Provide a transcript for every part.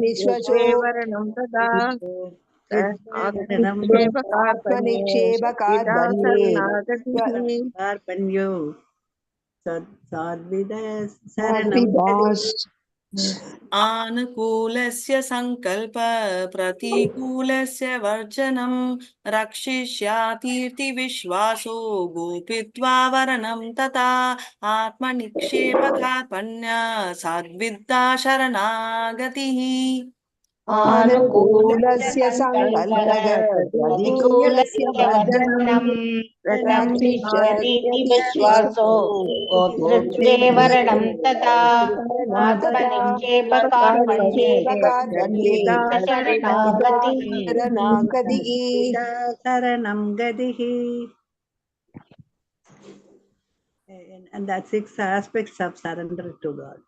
विश्वसो वरणं तदा आत्मनिक्षेपकार्पण्यो आनुकूलस्य संकल्प प्रतिकूलस्य वर्जनं रक्षिष्यातीति विश्वासो गोपित्वा वरणं तथा आत्मनिक्षेपकार्पण्य सद्विद्या शरणागतिः अनुकूलस्य संकल्पः प्रतिकूलस्य वर्जनं रक्षिष्यतीति विश्वासो गोतृत्वे वरणं तथा आत्मनिक्षेपकार्पण्ये शरणं गतिः. And that's 6 aspects of surrender to God.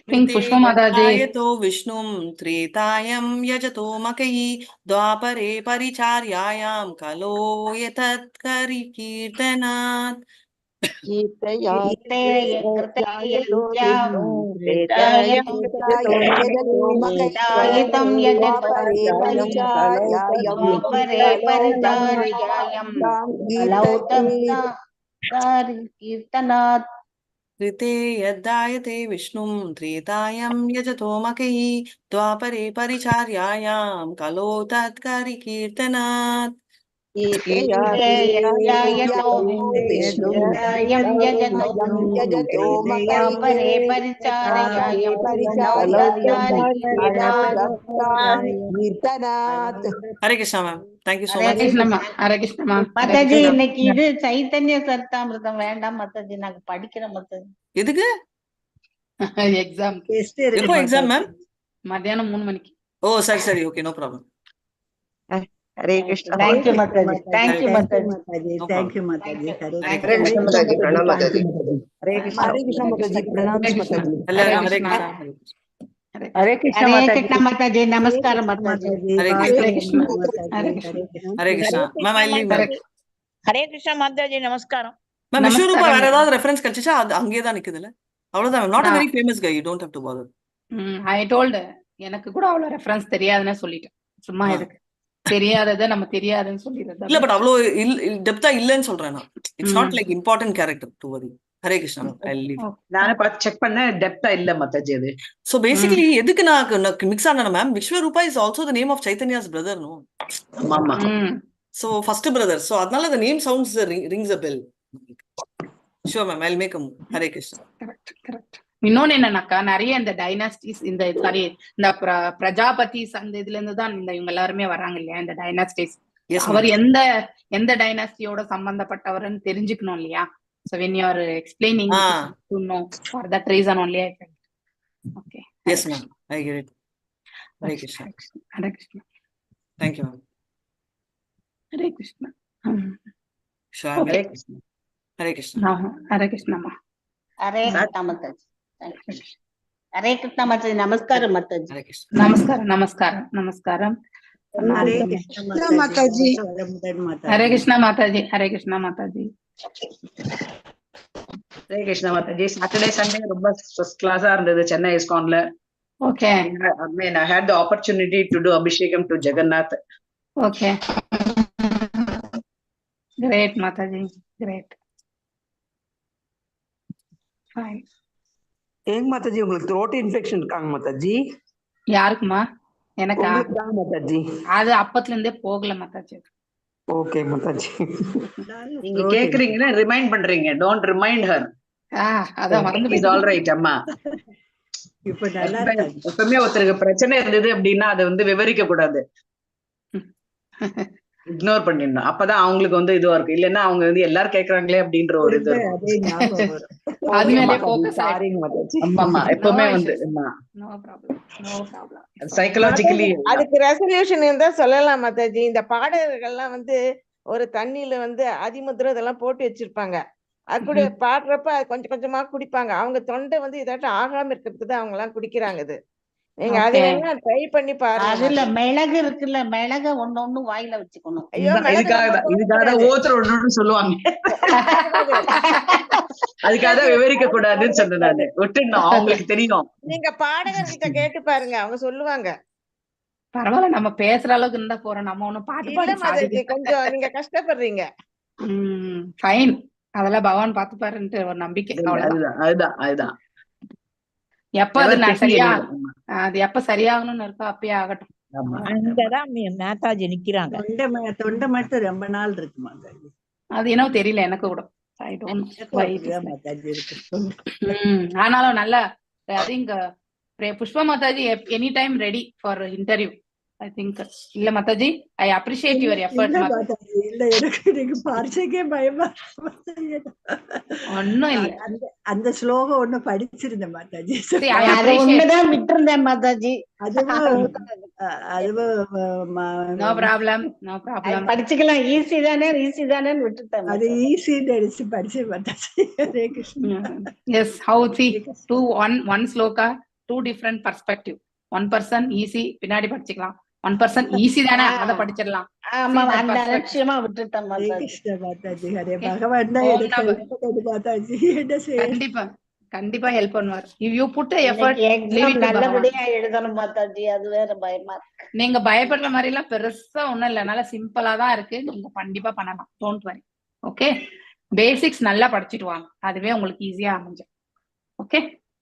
त्रितेयतो विष्णुं त्रेतायं यजतो मकैः द्वापरे परिचार्यायां कलो एतत् कीर्तनात् कीर्तनात् त्रितेयदायते विष्णुं त्रेतायं यजतो मकैः द्वापरे परिचार्यायां कलो तत्करि कीर्तनात् Hare Krishna ma'am, thank you so much. Hare Krishna ma'am. மாதாஜி இன்னைக்கு இது சைத்தன்ய சரிதாமிர்தம் வேண்டாம் மாதாஜி, நாங்க படிக்கிறோம் மாதாஜி. எதுக்கு? எக்ஸாம். எப்போ எக்ஸாம் மேம்? மத்தியானம் 3 மணிக்கு. ஓ சரி சரி, okay, no problem. Hare Krishna. Thank you माताजी. थैंक यू माताजी. थैंक यू माताजी. हरे कृष्ण माताजी. प्रणाम माताजी. हरे कृष्ण. हरे कृष्ण माताजी. प्रणाम माताजी. हरे कृष्ण. हरे कृष्ण माताजी. नमस्कार माताजी. हरे कृष्ण. हरे कृष्ण मैम, आई लीव. हरे कृष्ण माताजी. नमस्कारम मैम. விஸ்வரூபா வேற ஏதாவது ரெஃபரன்ஸ் கிடைச்சா அது அங்கேயே தான் நிக்குதுல, அவ்வளவுதான். Not a very famous guy, you don't have to bother. I told, எனக்கு கூட அவ்வளவு ரெஃபரன்ஸ் தெரியாதுன்னு சொல்லிட்டேன். சும்மா எதுக்கு தெரியாததை நம்ம தெரியாதுன்னு சொல்லிடுறது. இல்ல, பட் அவ்வளவு டெப்தா இல்லன்னு சொல்றேன் நான். It's not like important character to worry. Hare Krishna. நானே பார்த்து செக் பண்ண, டெப்தா இல்ல மாதாஜி அது. சோ பேசிக்கலி எதுக்கு நான் மிக்ஸ் ஆனேன் ma'am, Vishwarupa is also the name of Chaitanya's brother. No, ஆமா. சோ ஃபர்ஸ்ட் பிரதர், சோ அதனால the name sounds rings a bell. Sure ma'am, I'll make a move. Hare Krishna. Correct. இன்னொன்னு என்னன்னாக்கா, நிறைய இந்த டைனாஸ்டிஸ், இந்த சாரி இந்த பிரஜாபதிஸ் அந்த இதுல இருந்து தான் இந்த இவங்க எல்லாருமே வர்றாங்க இல்லையா, இந்த டைனாஸ்டிஸ். அவர் எந்த டைனாஸ்டியோட சம்பந்தப்பட்டவர்னு தெரிஞ்சுக்கணும் இல்லையா. So when you are explaining to know for that reason only I felt. Okay. Yes ma'am, I get it. Hare Krishna. Hare Krishna. Thank you ma'am. Hare Krishna. Sure. Hare Krishna. Hare Krishna. Hare Krishna ma. हरे कृष्ण माताजी. हरे कृष्ण माताजी. नमस्कार माताजी. Hare Krishna. நமஸ்காரம் நமஸ்காரம் நமஸ்காரம். हरे कृष्ण माताजी. हरे कृष्णा माताजी. हरे कृष्णा माताजी. ஹரே கிருஷ்ணா மாதாஜி. சாட்டர்டே சண்டே ரொம்ப ஃபர்ஸ்ட் கிளாஸா இருந்தது சென்னை இஸ்கான்ல. Okay. I mean, I had the opportunity to do abhishekam to Jagannath. Okay. Great माताजी. Great. Fine. ஏங்க மாதாஜி உங்களுக்கு த்ரோட் இன்ஃபெக்ஷன் இருக்காங்க மாதாஜி? யாருக்குமா? எனக்கா? மாதாஜி அது அப்பத்துல இருந்தே போகல மாதாஜி. ஓகே மாதாஜி. நீங்க கேக்குறீங்கன்னா ரிமைண்ட் பண்றீங்க. Don't remind her. அதான் மறந்து இஸ் ஆல் ரைட் அம்மா. இப்ப நல்லா இருக்கு. எப்பவுமே ஒருத்தருக்கு பிரச்சனை இருந்தது அப்படின்னா அதை வந்து விவரிக்க கூடாது, இக்னோர் பண்ணிடணும். அப்பதான் அவங்களுக்கு வந்து இதுவா இருக்கும். இல்லன்னா அவங்க வந்து எல்லாரும் கேக்குறாங்களே அப்படின்ற ஒரு இது. எப்பவுமே வந்து சைக்கலாஜிக்கலி அதுக்கு ரெசல்யூஷன் இருந்தா சொல்லலாம் மாதாஜி. இந்த பாடகர்கள்லாம் வந்து ஒரு தண்ணியில வந்து அதிமுத்திரம் இதெல்லாம் போட்டு வச்சிருப்பாங்க. அது கூட பாடுறப்ப கொஞ்சம் கொஞ்சமா குடிப்பாங்க. அவங்க தொண்டை வந்து இதாட்டம் ஆகாம இருக்கிறதுக்கு தான் அவங்க எல்லாம் குடிக்கிறாங்க. இது நீங்க அது வேணா ட்ரை பண்ணி பாருங்க. அதுல மிளகு இருக்குல்ல, மிளக ஒண்ணு வாயில வச்சுக்கணும். ஐயோ, இதுக்காக ஒவ்வொருத்தர் ஒண்ணு சொல்லுவாங்க. அதுக்காக தான் விவரிக்க கூடாதுன்னு சொன்னேன் நானு. விட்டுடணும், அவங்களுக்கு தெரியும். நீங்க பாடகர்கிட்ட கேட்டு பாருங்க, அவங்க சொல்லுவாங்க. பரவாயில்ல, நம்ம பேசுற அளவுக்கு இருந்தா போறோம், நம்ம ஒண்ணும் பாட்டு இல்ல பாடி மாதாஜி, சாதிக்க. கொஞ்சம் நீங்க கஷ்டப்படுறீங்க. ஃபைன், அதெல்லாம் பகவான் பாத்துப்பாருன்ட்டு ஒரு நம்பிக்கை, அவ்வளவுதான். அதுதான் எப்ப அது நான் சரியா அது எப்ப சரியாகணும்னு இருக்கோ அப்பயே ஆகட்டும். அங்கதான் நேதாஜி நிக்கிறாங்க. தொண்டை மட்டும் ரொம்ப நாள் இருக்கு மாதாஜி. அது என்னவோ தெரியல எனக்கு கூட. I don't know why it is like. Mataji இருக்கு. ஆனாலும் நல்ல, I think Pushpa Mataji any time ready for interview. I think இல்ல Mataji, I appreciate your effort. இல்ல மாதாஜி, இல்ல எனக்கு பாரிசைக்கே பயமா ஒன்னும் இல்ல. அந்த ஸ்லோகம் ஒண்ணு படிச்சிருந்தேன் மாதாஜி. உண்மைதான் விட்டுருந்தேன் மாதாஜி. நோ ப்ராப்ளம், நோ ப்ராப்ளம், படிச்சுக்கலாம், ஈஸி தானே விட்டுட்டேன். அது ஈஸி நினைச்சு படிச்சேன் மாதாஜி. Hare Krishna. Yes, how see to one shloka, two different perspective. One person easy பின்னாடி படிச்சுக்கலாம், ஒன் பர்சன் ஈஸி தானே அதை படிச்சிடலாம். ஆமா, அந்த லட்சியமா விட்டுட்டேன் மாதாஜி. மாதாஜி ஹரே பகவான் தான் எனக்கு மாதாஜி. என்ன செய்ய, கண்டிப்பா கண்டிப்பா ஹெல்ப் பண்ணுவார். யூ புட் எஃபர்ட், நல்லபடியா எழுதணும் மாதாஜி, அது வேற பயமா இருக்கு. நீங்க பயப்படுற மாதிரி எல்லாம் பெருசா ஒண்ணும் இல்ல, நல்லா சிம்பிளா தான் இருக்கு, நீங்க கண்டிப்பா பண்ணலாம். Don't worry. ஓகே, பேசிக்ஸ் நல்லா படிச்சுட்டு வாங்க, அதுவே உங்களுக்கு ஈஸியா அமைஞ்சு. ஓகே,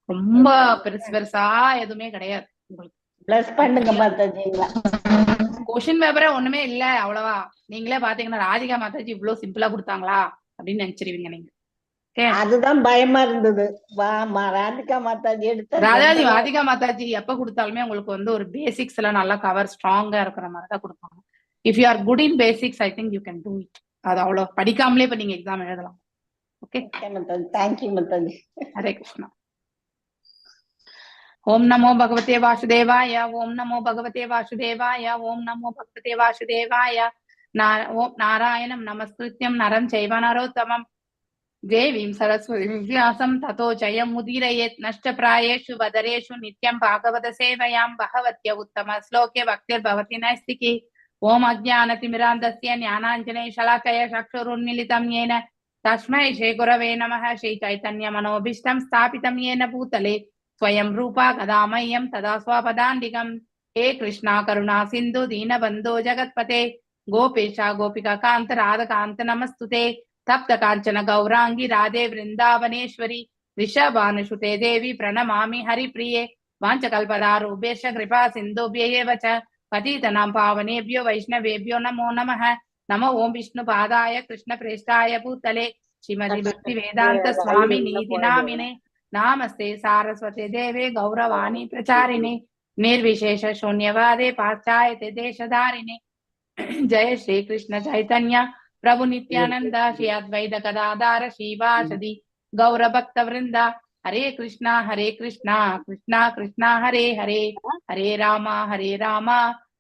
ரொம்ப பெருசா எதுவுமே கிடையாது உங்களுக்கு. பிளஸ் பண்ணுங்க மாதாஜி. கொஸ்டின் பேப்பரே ஒண்ணுமே இல்ல, அவ்வளவா. நீங்களே பாத்தீங்கன்னா ராதிகா மாதாஜி இவ்வளவு சிம்பிளா கொடுத்தாங்களா அப்படின்னு நினைச்சிருவீங்க நீங்க. அதுதான் பயமா இருந்தது. ராதிகா மாதாஜி எடுத்த ராதிகா மாதாஜி எப்ப கொடுத்தாலுமே உங்களுக்கு வந்து ஒரு பேசிக்ஸ் எல்லாம் நல்லா கவர் ஸ்ட்ராங்கா இருக்கிற மாதிரி தான் கொடுப்பாங்க. If you are good in basics, I think you can do it. அது அவ்வளவு படிக்காமலே இப்ப நீங்க எக்ஸாம் எழுதலாம். ஓகே மாதாஜி, தேங்க்யூ மாதாஜி. ஹரே கிருஷ்ணா. ஓம் நமோ பகவதே வாசுதேவாய, ஓம் நமோ பகவதே வாசுதேவாய, ஓம் நமோ பகவதே வாசுதேவாய. ஓம் நாராயணம் நமஸ்கிருத்யம் நரம் சைவ நரோத்தமம் தேவீம் சரஸ்வதிம் வியாசம் ததோ ஜெயம் முதீரயேத். நஷ்டப்ராயேஷு வதரேஷு நித்யம் பாகவத சேவையாம் பகவத்ய உத்தம ஸ்லோகே பக்திர் பவதி நைஸ்திகி. ஓம் அஜ்ஞானதிமிராந்தஸ்ய ஞானாஞ்சனே ஷலாகய சக்ஷுருன்மிலிதம் येन तस्मै श्री गुरवे नमः. श्री चैतन्य मनोभीष्टं स्थापितं येन भूतले स्वयं रूपा गदामह्यं तदा स्वपदान्तिकं. हे कृष्णा करुणा सिन्धु दीनबन्धो जगत्पते गोपेशा गोपिका कान्त राधकान्त नमस्तुते. तप्त कांचन गौरांगी राधे वृंदावनेश्वरी ऋषभानुसुते देवी प्रणमामि हरिप्रिये. वाञ्छकल्पतरुभ्यश्च कृपा सिन्धुभ्यैव च पतितनां पावनेभ्यो वैष्णवेभ्यो नमो नमः. नमो ओं विष्णुपादाय कृष्णप्रेष्ठाय भूतले श्रीमति भक्ति वेदांत स्वामी नीति नामिने नामस्ते सारस्वते देवे गौरवाणी प्रचारिणे निर्विशेष शून्यवादे पाश्चात्य देशधारिणे. जय श्री कृष्ण चैतन्य प्रभु नित्यानंद श्री अद्वैत गदाधर श्रीवासदि गौर भक्त वृंदा. हरे कृष्णा कृष्णा कृष्णा हरे हरे, हरे Ram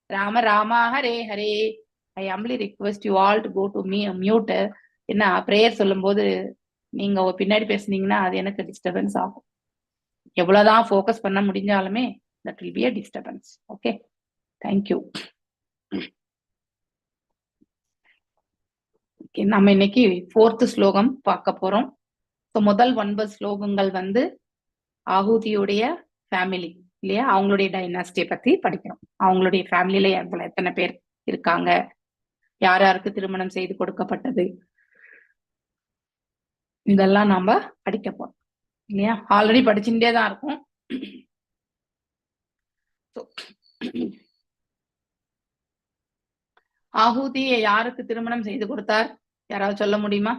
Ram Ram Hare Hare. I humbly request you all to go to mute. என்ன பிரேயர் சொல்லும் போது நீங்க பின்னாடி பேசுனீங்கன்னா அது எனக்கு டிஸ்டர்பன்ஸ் ஆகும். எவ்வளவுதான் ஃபோக்கஸ் பண்ண முடிஞ்சாலுமே that will be a disturbance. Okay, thank you. நம்ம இன்னைக்கு 4th ஸ்லோகம் பார்க்க போறோம். முதல் 9 ஸ்லோகங்கள் வந்து ஆஹூதியுடைய ஃபேமிலி இல்லையா, அவங்களுடைய டைனாஸ்டியை பத்தி படிக்கிறோம். அவங்களுடைய ஃபேமிலியில எத்தனை பேர் இருக்காங்க, யார் யாருக்கு திருமணம் செய்து கொடுக்கப்பட்டது, இதெல்லாம் நாம படிக்க போறோம் இல்லையா. ஆல்ரெடி படிச்சுட்டே தான் இருக்கும். ஆஹூதியை யாருக்கு திருமணம் செய்து கொடுத்தார், யாராவது சொல்ல முடியுமா?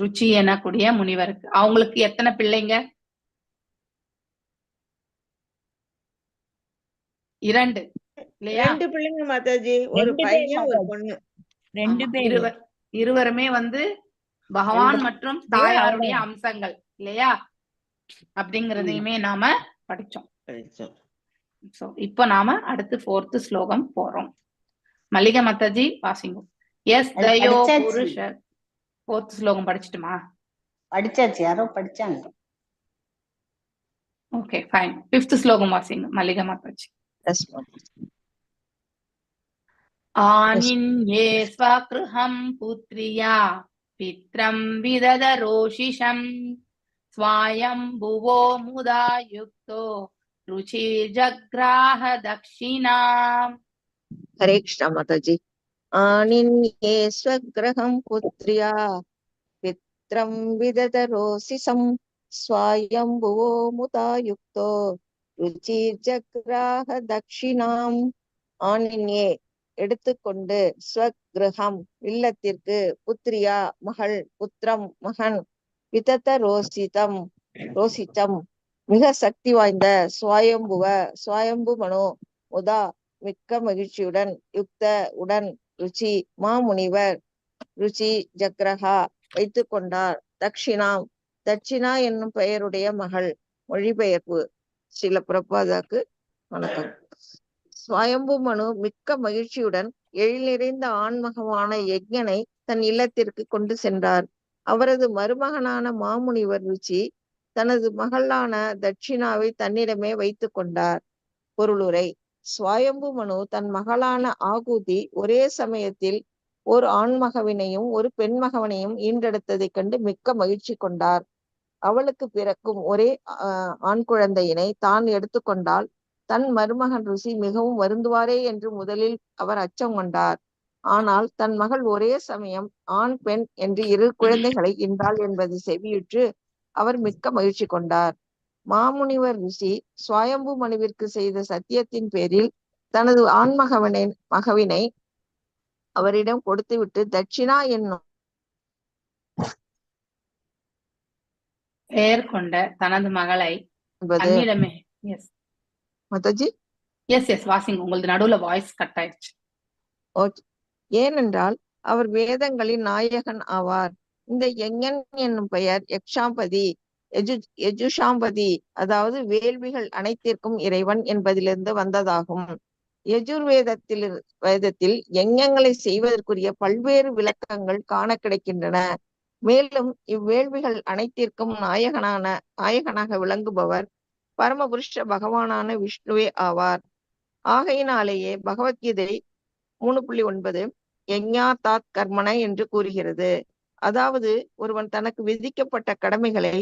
ருச்சி எனக்கூடிய முனிவருக்கு. அவங்களுக்கு எத்தனை பிள்ளைங்க? 2 இல்லையா? 2 பிள்ளைங்க மாதாஜி, ஒரு பையன் ஒரு பொண்ணு. 2 பேர். இருவருமே வந்து பகவான் மற்றும் தாயாருடைய அம்சங்கள் இல்லையா, அப்படிங்கறதையுமே நாம படிச்சோம். இப்ப நாம அடுத்து 4th ஸ்லோகம் போறோம். மல்லிகா மாதாஜி வாசிங்க. எஸ் தயோ புருஷ. 4th ஸ்லோகம் படிச்சுட்டுமா? படிச்சாச்சு, யாரோ படிச்சாங்க. Okay fine. 5th ஸ்லோகம் வாசிங்க மல்லிகா மாதாஜி. ஆனின்யே ஸ்வக்ருஹம் புத்ரியா பித்ரம் விததரோஷிஷம் ஸ்வயம்புவோ முதா யுக்தோ ருச்சிர்ஜக்ராஹ தக்ஷிணாம். ஹரே கிருஷ்ணா மாதாஜி. ஆனின்யே ஸ்வக்ரஹம் புத்ரியா பித்ரம் விததரோசிசம் ஸ்வயம்புவோ முதா யுக்தோ ருச்சிர்ஜக்ராஹ தக்ஷிணாம். ஆனின்யே எடுத்துக்கொண்டு, ஸ்வக்ரஹம் இல்லத்திற்கு, புத்ரியா மகள், புத்திரம் மகன், விதத ரோசிதம் மிக சக்தி வாய்ந்த, ஸ்வயம்புவ ஸ்வயம்பு மனு, முதா மிக்க மகிழ்ச்சியுடன், யுக்த உடன், ருச்சி மாமுனிவர், ருச்சி ஜக்ரஹா வைத்துக் கொண்டார், தக்ஷிணாம் தட்சிணா என்னும் பெயருடைய மகள். மொழிபெயர்ப்பு. ஸ்ரீல பிரபாதாக்கு வணக்கம். ஸ்வயம்பு மனு மிக்க மகிழ்ச்சியுடன் எழில் நிறைந்த ஆண்மகவான யஜ்ஞனை தன் இல்லத்திற்கு கொண்டு சென்றார். அவரது மருமகனான மாமுனிவர் ருச்சி தனது மகளான தட்சிணாவை தன்னிடமே வைத்துக் கொண்டார். பொருளுரை. ஸ்வயம்பு மனு தன் மகளான ஆகுதி ஒரே சமயத்தில் ஒரு ஆண்மகவினையும் ஒரு பெண்மகவனையும் ஈண்டெடுத்ததைக் கண்டு மிக்க மகிழ்ச்சி கொண்டார். அவளுக்கு பிறக்கும் ஒரே ஆண் குழந்தையினை தான் எடுத்துக்கொண்டால் தன் மருமகன் ருசி மிகவும் வருந்துவாரே என்று முதலில் அவர் அச்சம் கொண்டார். ஆனால் தன் மகள் ஒரே சமயம் ஆண் பெண் என்று 2 குழந்தைகளை ஈன்றாள் என்பது செவியுற்று அவர் மிக்க மகிழ்ச்சி கொண்டார். மாமுனிவர் ருசி ஸ்வயம்பு மனுவிற்கு செய்த சத்தியத்தின் பேரில் தனது மகவினை அவரிடம் கொடுத்துவிட்டு தட்சிணா என்னும் பெயர் கொண்ட தனது மகளை தன்னிடமே. எஸ் மாதாஜி. எஸ் வாசிங். உங்களது நடுவுல வாய்ஸ் கட் ஆயிடுச்சு. ஓகே. ஏனென்றால் அவர் வேதங்களின் நாயகன் ஆவார். இந்த யஞன் என்னும் பெயர் யக்ஷாம்பதி, யஜுஷாம்பதி, அதாவது வேள்விகள் அனைத்திற்கும் இறைவன் என்பதிலிருந்து வந்ததாகும். வேதத்தில் யஞங்களை செய்வதற்குரிய பல்வேறு விளக்கங்கள் காண கிடைக்கின்றன. மேலும் இவ்வேள்விகள் அனைத்திற்கும் நாயகனாக விளங்குபவர் பரமபுருஷ பகவானான விஷ்ணுவே ஆவார். ஆகையினாலேயே பகவத்கீதை 3.9 யஞாதாத் கர்மண என்று கூறுகிறது. அதாவது ஒருவன் தனக்கு விதிக்கப்பட்ட கடமைகளை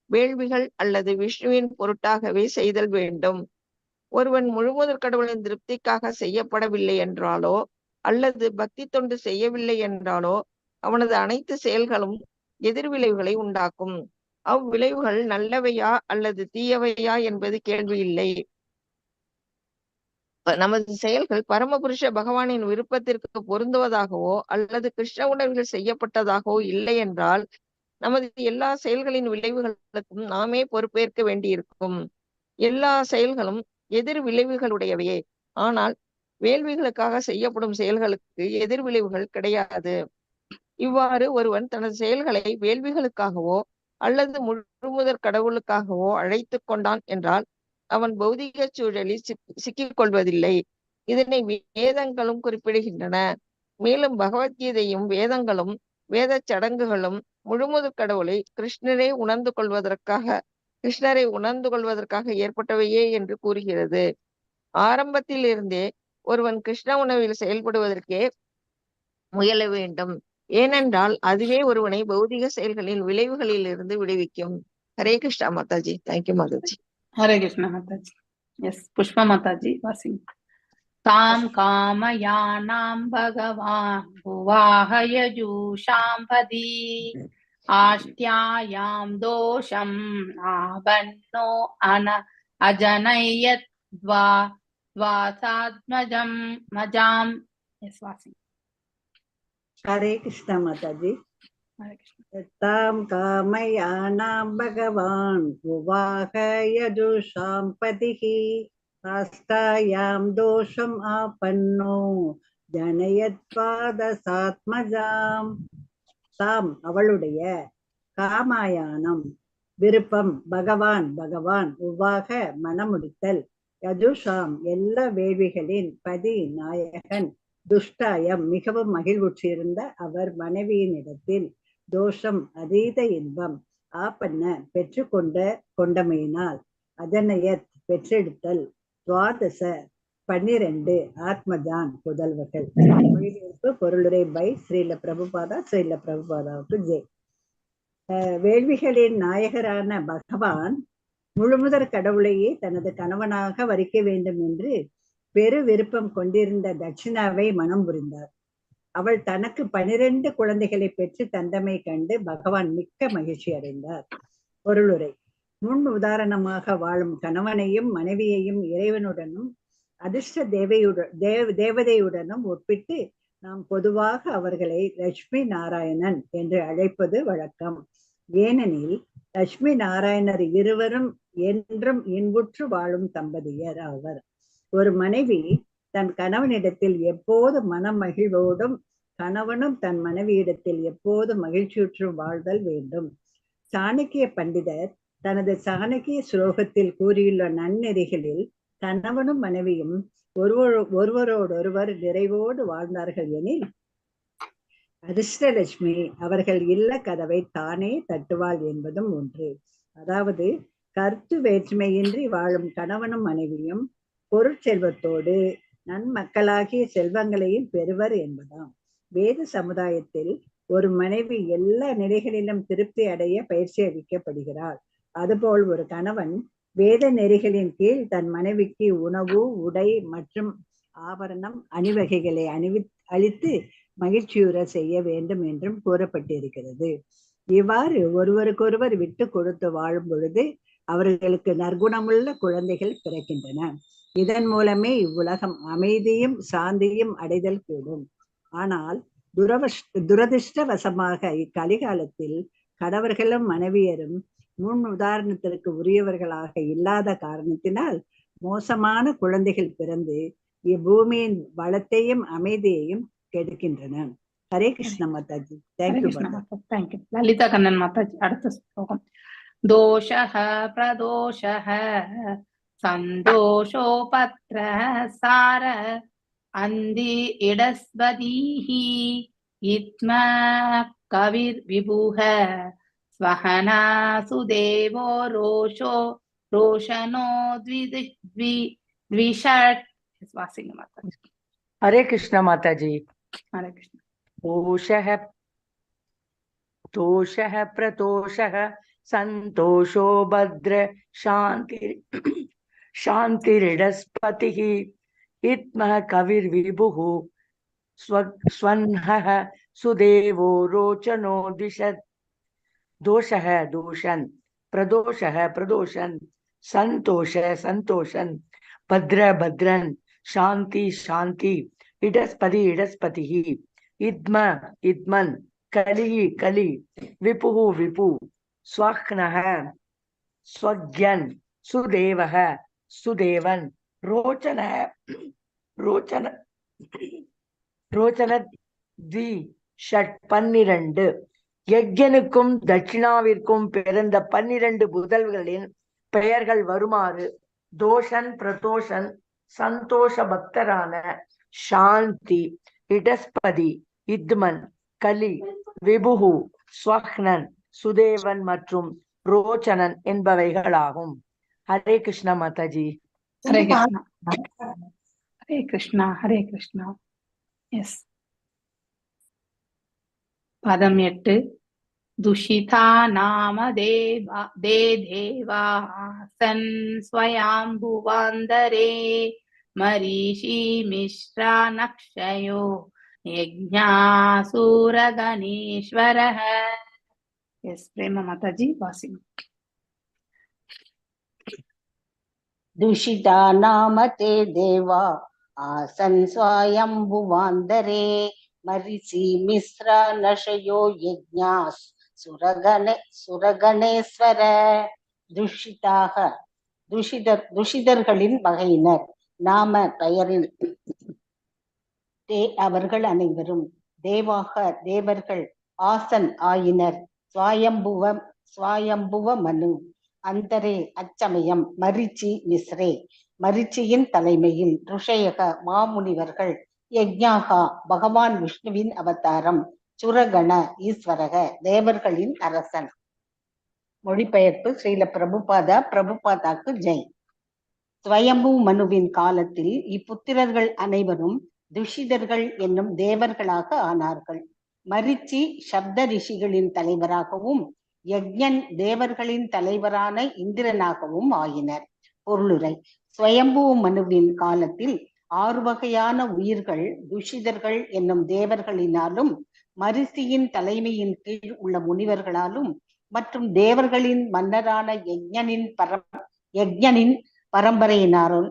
வேள்விகள் அல்லது விஷ்ணுவின் பொருட்டாகவே செய்தல் வேண்டும். ஒருவன் முழுமுதற் கடவுளின் திருப்திக்காக செய்யப்படவில்லை என்றாலோ அல்லது பக்தி தொண்டு செய்யவில்லை என்றாலோ அவனது அனைத்து செயல்களும் எதிர்விளைவுகளை உண்டாக்கும். அவ்விளைவுகள் நல்லவையா அல்லது தீயவையா என்பது கேள்வி இல்லை. நமது செயல்கள் பரமபுருஷ பகவானின் விருப்பத்திற்கு பொருந்துவதாகவோ அல்லது கிருஷ்ண உணர்வில் செய்யப்பட்டதாகவோ இல்லை என்றால் நமது எல்லா செயல்களின் விளைவுகளுக்கும் நாமே பொறுப்பேற்க வேண்டியிருக்கும். எல்லா செயல்களும் எதிர் விளைவுகளுடையவையே. ஆனால் வேள்விகளுக்காக செய்யப்படும் செயல்களுக்கு எதிர் விளைவுகள் கிடையாது. இவ்வாறு ஒருவன் தனது செயல்களை வேள்விகளுக்காகவோ அல்லது முழுமுதற் கடவுளுக்காகவோ அழைத்து கொண்டான் என்றால் அவன் பௌதிக சூழலில் சிக்கிக் கொள்வதில்லை. இதனை வேதங்களும் குறிப்பிடுகின்றன. மேலும் பகவத்கீதையும் வேதங்களும் வேத சடங்குகளும் முழுமுதற் கடவுளை கிருஷ்ணரை உணர்ந்து கொள்வதற்காக ஏற்பட்டவையே என்று கூறுகிறது. ஆரம்பத்தில் இருந்தே ஒருவன் கிருஷ்ண உணவில் செயல்படுவதற்கே முயல வேண்டும். ஏனென்றால் அதுவே ஒருவனை பௌதிக செயல்களின் விளைவுகளில் இருந்து விடுவிக்கும். ஹரே கிருஷ்ணா மாதாஜி. தேங்க்யூ மாதாஜி. ஹரே கிருஷ்ணா மாதாஜி. எஸ் புஷ்பா மாதாஜி வாசிங். தாம் காமயானாம் பகவான் புவாஹ யஜூஷாம்பதி ஆஷ்ட்யாயாம் தோஷம் ஆபன்னோ அஜனயத் த்வாசாத்மஜம் மஜாம். எஸ் வாசிங். ஹரே கிருஷ்ணா மாதாஜி. ஹரே கிருஷ்ணா. தாம் காமயானாம் பகவான் உவாஹ யஜுஷாம் பதிஹி ஆஸ்தாயாம் தோஷம் ஆபன்னோ ஜனயத்வாதசாத்மஜாம். தாம் அவளுடைய, காமாயானம் விருப்பம், பகவான் உவாக மனமுடித்தல், யஜுஷாம் எல்லா வேள்விகளின் பதி நாயகன், துஷ்டாயம் மிகவும் மகிழ்வுற்றிருந்த அவர் மனைவியினிடத்தில் தோஷம் அதீத இன்பம், ஆப்பன்ன கொண்டமையினால், அஜனயத் பெற்றெடுத்தல், துவாதச 12 ஆத்மஜான் புதல்வர்கள். மொழிபெயர்ப்பு பொருளுரை பை ஸ்ரீல பிரபுபாதாவுக்கு ஜெய். வேள்விகளின் நாயகரான பகவான் முழுமுதற் கடவுளையே தனது கணவனாக வரிக்க வேண்டும் என்று பெரு விருப்பம் கொண்டிருந்த தட்சிணாவை மனம் புரிந்தார். அவள் தனக்கு 12 குழந்தைகளை பெற்று தந்தமை கண்டு பகவான் மிக்க மகிழ்ச்சி அடைந்தார். பொருளுரை. முன் உதாரணமாக வாழும் கணவனையும் மனைவியையும் இறைவனுடனும் அதிர்ஷ்ட தேவதையுடனும் ஒப்பிட்டு நாம் பொதுவாக அவர்களை லட்சுமி நாராயணன் என்று அழைப்பது வழக்கம். ஏனெனில் லட்சுமி நாராயணர் இருவரும் என்றும் இன்புற்று வாழும் தம்பதியர் ஆவர். ஒரு மனைவி தன் கணவனிடத்தில் எப்போது மனம் மகிழ்வோடும் கணவனும் தன் மனைவியிடத்தில் எப்போது மகிழ்ச்சியுற்றும் வாழ்தல் வேண்டும். சாணக்கிய பண்டிதர் தனது சாணக்கிய ஸ்லோகத்தில் கூறியுள்ள நன்னெறிகளில் கணவனும் மனைவியும் ஒருவரோடொருவர் நிறைவோடு வாழ்ந்தார்கள் எனில் அதிர்ஷ்டலட்சுமி அவர்கள் இல்ல கதவை தானே தட்டுவாள் என்பதும் ஒன்று. அதாவது கருத்து வேற்றுமையின்றி வாழும் கணவனும் மனைவியும் பொருட்செல்வத்தோடு நன்மக்களாகிய செல்வங்களையும் பெறுவர் என்பதாம். வேத சமுதாயத்தில் ஒரு மனைவி எல்லா நிலைகளிலும் திருப்தி அடைய பயிற்சி அளிக்கப்படுகிறாள். அதுபோல் ஒரு கணவன் வேத நெறிகளின் கீழ் தன் மனைவிக்கு உணவு, உடை மற்றும் ஆபரணம், அணிவகைகளை அளித்து மகிழ்ச்சியுற செய்ய வேண்டும் என்றும் கூறப்பட்டிருக்கிறது. இவ்வாறு ஒருவருக்கொருவர் விட்டு கொடுத்து வாழும் பொழுது அவர்களுக்கு நற்குணமுள்ள குழந்தைகள் பிறக்கின்றன. இதன் மூலமே இவ்வுலகம் அமைதியும் சாந்தியும் அடைதல் கூடும். ஆனால் துரதிருஷ்டவசமாக இக்கலிகாலத்தில் கணவர்களும் மனைவியரும் முன் உதாரணத்திற்கு உரியவர்களாக இல்லாத காரணத்தினால் மோசமான குழந்தைகள் பிறந்து இப்பூமியின் வளத்தையும் அமைதியையும் கெடுக்கின்றன. ஹரே கிருஷ்ண மாதாஜி. தேங்க்யூ. தேங்க்யூ. லலிதா கண்ணன் மாதாஜி. அடுத்த ஸ்லோகம். தோஷः பிரதோஷः சந்தோஷோபத்ர சார அந்தி இடஸ்வதீஹ இத்ம கவிர் விபுஹ ஸ்வஹனா சுதேவோ ரோஷனோ த்விஷட். வாசிங்க மாதாஜி. हरे कृष्ण माता जी. हरे कृष्ण. तोषः प्रतोषः संतोषो भद्र शान्तिरिडस्पतिः इत्मः कविर्विभुः स्वह्नः सुदेवो रोचनो द्विषत्. दोषः दोषन्, प्रदोषः प्रदोषन्, संतोषन्, भद्र भद्रन्, शान्ति शान्ति, इडस्पति इडस्पतिः, इद्मन् कलि, विपुः विपु, स्वह्नः स्वज्ञन्, सुदेवः सुदेवन्, रोचन द्विषट् 12. யஜ்ஞனுக்கும் தட்சிணாவிற்கும் பிறந்த 12 புதல்வர்களின் பெயர்கள் வருமாறு: தோஷன் பிரதோஷன், சந்தோஷ பக்தரான, சாந்தி, இடஸ்பதி, இத்மன், கலி, விபுகு, ஸ்வஹ்னன், சுதேவன் மற்றும் ரோச்சனன் என்பவைகளாகும். ஹரே கிருஷ்ணா மாதாஜி. ஹரே கிருஷ்ணா. ஹரே கிருஷ்ணா. ஹரே கிருஷ்ணா. எஸ். பதம் 8. துஷிதா நாம தேவாசன் ஸ்வயம்புவாந்தரே மரீஷி மிஸ்ரா நக்ஷயோ யஜ்ஞாசூரகணீஸ்வரஹ. எஸ் பிரேமா மாதாஜி வாசிங்க. दुषिता नाम ते देवा आसन् स्वायम्भुवान्तरे मरीचि मिश्रा नशयो यज्ञास् சுரகணேஸ்வர. துஷிதர்களின் வகையினர். நாம பெயரில் அவர்கள் அனைவரும் தேவர்கள் ஆசன் ஆயினர். ஸ்வயம்புவ மனு அந்தரே அச்சமயம் மரிச்சி மிஸ்ரே மரிச்சியின் தலைமையில் ருஷயக மாமுனிவர்கள் யஜ்ஞாகா பகவான் விஷ்ணுவின் அவதாரம் சுரகண ஈஸ்வரக தேவர்களின் அரசன். மொழிபெயர்ப்பு ஸ்ரீல பிரபுபாதாக்கு ஜெய். ஸ்வயம்பு மனுவின் காலத்தில் இப்புத்திரர்கள் அனைவரும் துஷிதர்கள் என்னும் தேவர்களாக ஆனார்கள். மரிச்சி சப்த ரிஷிகளின் தலைவராகவும் யஜ்ஞன் தேவர்களின் தலைவரான இந்திரனாகவும் ஆயினர். பொருளுரை: ஸ்வயம்பு மனுவின் காலத்தில் 6 வகையான உயிர்கள் துஷிதர்கள் என்னும் தேவர்களினாலும் மரிசியின் தலைமையின் கீழ் உள்ள முனிவர்களாலும் மற்றும் தேவர்களின் மன்னரான யஜ்ஞனின் பரம்பரையினாலும்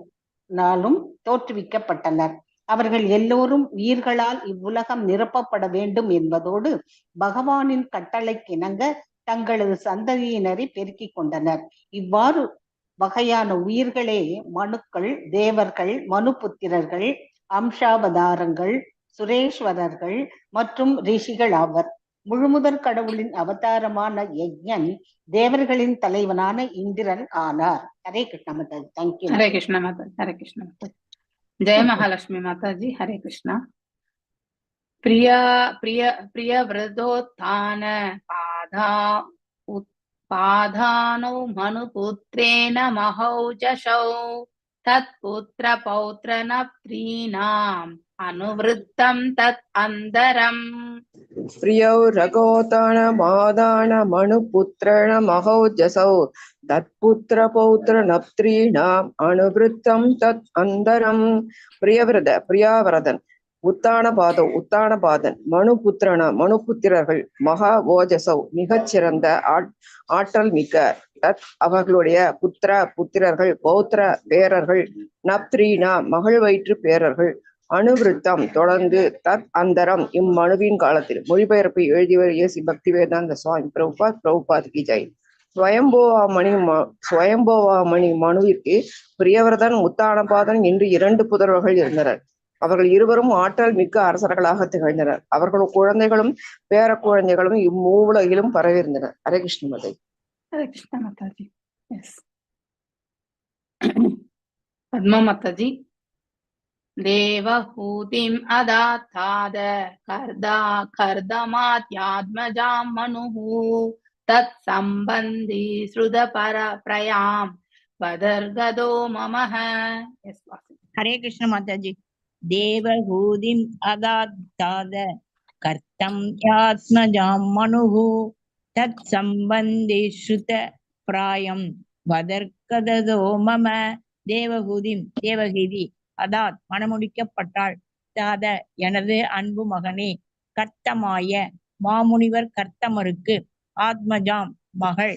தோற்றுவிக்கப்பட்டனர். அவர்கள் எல்லோரும் உயிர்களால் இவ்வுலகம் நிரப்பப்பட வேண்டும் என்பதோடு பகவானின் கட்டளைக்கிணங்க தங்களது சந்ததியினரை பெருக்கிக் கொண்டனர். இவ்வாறு வகையான உயிர்களே மனுக்கள், தேவர்கள், மனுபுத்திரர்கள், அம்சாவதாரங்கள், சுரேஸ்வரர்கள் மற்றும் ரிஷிகள் ஆவர். முழுமுதற் கடவுளின் அவதாரமான யஜ்ஞன் தேவர்களின் தலைவனான இந்திரன் ஆனார். ஹரே கிருஷ்ண மாதாஜி. தேங்க்யூ. ஹரே கிருஷ்ண மாதாஜி. ஹரே கிருஷ்ண மாதாஜி. ஜெய மகாலட்சுமி மாதாஜி. ஹரே கிருஷ்ணா. பிரிய விரதோத்தான பாதானோ மனுபுத்ரேன மஹௌஜசௌ தத்புத்ர பௌத்ர நப்த்ரீணாம் அனுவிருத்தம் தத் அந்தரம். பிரியோ ரகோதான மாதான மனுபுத்ரேன மஹௌஜசௌ தத்புத்ர பௌத்ர நப்த்ரீணாம் அனுவிருத்தம் தத் அந்தரம். பிரியாவிரதன் உத்தானபாதன் மனுபுத்திரன மனுபுத்திரர்கள் மகா ஓஜசௌ மிகச்சிறந்த ஆற்றல் மிக்க தத் அவர்களுடைய புத்திரர்கள் பௌத்திர பேரர்கள் நப்த்ரீனா மகள் வயிற்று பேரர்கள் அனுவிருத்தம் தொடர்ந்து தத் அந்தரம் இம்மனுவின் காலத்தில். மொழிபெயர்ப்பை எழுதியவர் ஏசி பக்தி வேதாந்த சுவாமி பிரபுபாத் கி ஜெய். ஸ்வயம்போவாமணி மனுவிற்கு பிரியவிரதன் உத்தானபாதன் என்று 2 புதல்வர்கள் இருந்தனர். அவர்கள் இருவரும் ஆற்றல் மிக்க அரசர்களாக திகழ்ந்தனர். அவர்கள் குழந்தைகளும் பேர குழந்தைகளும் இம்மூவுலகிலும் பரவியிருந்தனர். ஹரே கிருஷ்ண மாதாஜி. ஹரே கிருஷ்ண மாதாஜி. எஸ். பத்மா மாதாஜி. தேவஹூதிம் அதாத்தாத கர்தமாத்யாத்மஜாம் மனுஹு தத் சம்பந்தி ஸ்ருத பிரயாம் வதர்கதோ மமஹ. எஸ். ஹரே கிருஷ்ண மாதாஜி. தேவஹூதிம் அதாத்தாத கர்த்தம் யாத்மஜாம் மனுஹு தத் சம்பந்தி ஸ்ருத பிராயம் வதர்கதோ மம. தேவகீதி அதாத் மணமுடிக்கப்பட்டாள். தாத எனது அன்பு மகனே, கர்த்தமாய மாமுனிவர் கர்த்தமருக்கு ஆத்மஜாம் மகள்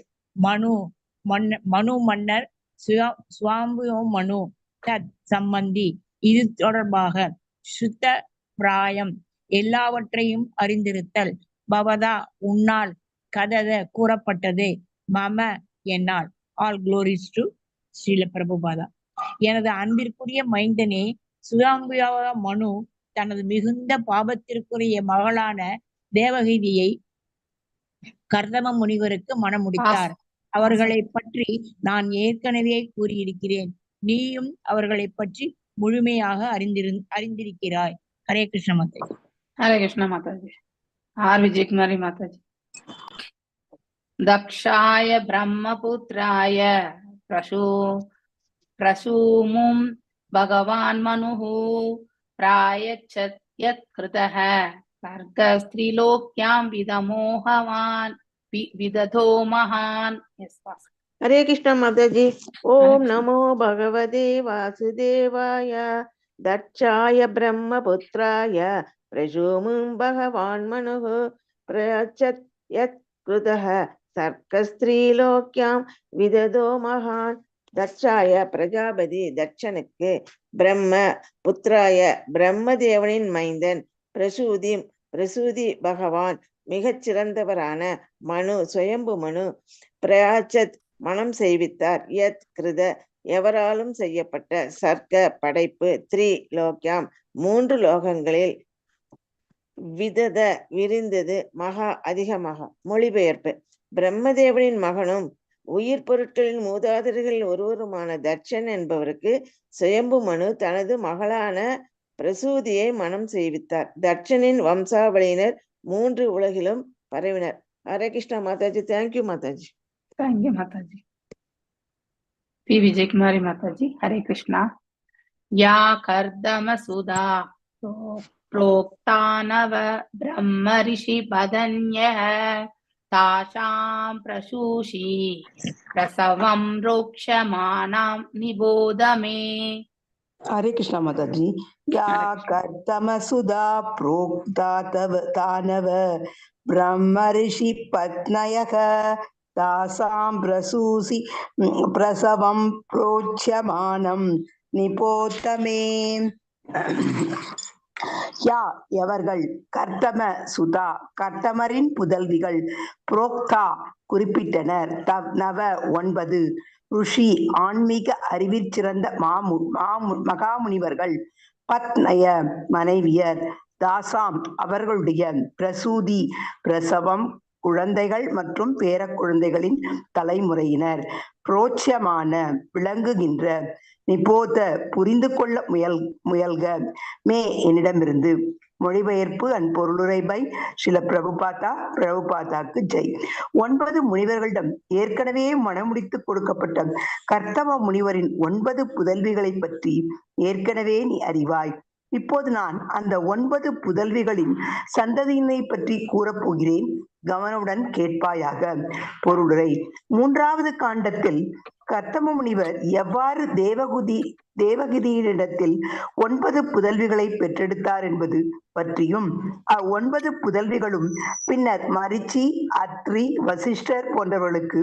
மனு மன்னர் சுவாம்பு மனு தத் சம்பந்தி இது தொடர்பாக சுத்த பிராயம் எல்லாவற்றையும் அறிந்திருத்தல் பவதா உன்னால் கதத கூறப்பட்டது மம என்னால். All glories to Srila Prabhupada. எனது அன்பிற்குரிய மைந்தனே, சுயாம்புயா மனு தனது மிகுந்த பாபத்திற்குரிய மகளான தேவகீதியை கர்தம முனிவருக்கு மணமுடித்தார். அவர்களை பற்றி நான் ஏற்கனவே கூறியிருக்கிறேன். நீயும் அவர்களை பற்றி முழுமையாக அறிந்திருக்கிறாய். ஹரே கிருஷ்ண மாதாஜி. ஹரே கிருஷ்ண மாதாஜி. ஆர் விஜயகுமாரி மாதாஜி. தக்ஷாய பிரம்மபுத்ராய பிரசூமும் பகவான் மனுஹு பிராயச்சத் யத் கிருதஹ சர்க ஸ்திரீலோக்யாம் விததோ மகான். ஹரே கிருஷ்ண மாதாஜி. ஓம் நமோ பகவதே வாசுதேவாய. தட்சாய பிரம்மபுத்ராய பிரசூமும் பகவான் மனுஹு பிரயச்சத் யத் கிருதஹ சர்க்கஸ்திரீலோக்யாம் விததோ மகான். தட்சாய பிரஜாபதி தட்சனுக்கு, பிரம்ம புத்திராய பிரம்மதேவனின் மைந்தன், பிரசூதி பகவான் மிகச் சிறந்தவரான மனு சுயம்பு மனு பிரயாச்சத் மனம் செய்வித்தார். யத் கிருத எவராலும் செய்யப்பட்ட சர்க்க படைப்பு, லோக்யாம் 3 லோகங்களில், விதத விரிந்தது, மகா அதிகமாக. மொழிபெயர்ப்பு: பிரம்மதேவனின் மகனும் உயிர் பொருட்களின் மூதாதையர்களில் ஒருவருமான தட்சன் என்பவருக்கு சுயம்பு மனு தனது மகளான பிரசூதியை மனம் செய்வித்தார். தட்சனின் வம்சாவளியினர் 3 உலகிலும் பரவினர். ஹரே கிருஷ்ணா மாதாஜி. தேங்க்யூ மாதாஜி. தேங்க்யூ மாதாஜி. பி விஜயகுமாரி மாதாஜி. ஹரே கிருஷ்ணா. யா கர்தம சுதா प्रोक्तानव ब्रह्म ऋषि बदन्य तासां प्रसूषि प्रसवं रोक्षमाणां निबोध मे. हरे कृष्णा माताजी. या कर्तमसुधा प्रोक्ता तव तानव ब्रह्म ऋषि पत्नयः तासां प्रसूषि प्रसवं प्रोच्यमानं निपोतमे. யா எவர்கள் கர்த்தம சுதா கர்த்தமரின் புதல்விகள் புரோக்தா குறிப்பிட்டனர் நவ 9 ருஷி ஆன்மீக அறிவிற் சிறந்த மகாமுனிவர்கள் பத்னய மனைவியர் தாசாம் அவர்களுடைய பிரசூதி பிரசவம் குழந்தைகள் மற்றும் பேரக்குழந்தைகளின் தலைமுறையினர் புரோட்சமான விளங்குகின்ற நிபோத புரிந்து கொள்ள முயல்க மே என்னிடமிருந்து. மொழிபெயர்ப்பு அண்ட் பொருளுரை பை ஸ்ரீல பிரபுபாதாக்கு ஜெய். 9 முனிவர்களிடம் ஏற்கனவே மனமுடித்து கொடுக்கப்பட்ட கர்த்தம முனிவரின் 9 புதல்விகளை பற்றி ஏற்கனவே நீ அறிவாய். இப்போது நான் அந்த 9 புதல்விகளின் சந்ததியினை பற்றி கூறப்போகிறேன், கவனமுடன் கேட்பாயாக. பொருளுரை. 3வது காண்டத்தில் கர்த்தம முனிவர் எவ்வாறு தேவகிரியிடத்தில் 9 புதல்விகளை பெற்றெடுத்தார் என்பது பற்றியும் 9 புதல்விகளும் பின்னர் மரிச்சி, அத்ரி, வசிஷ்டர் போன்றவர்களுக்கு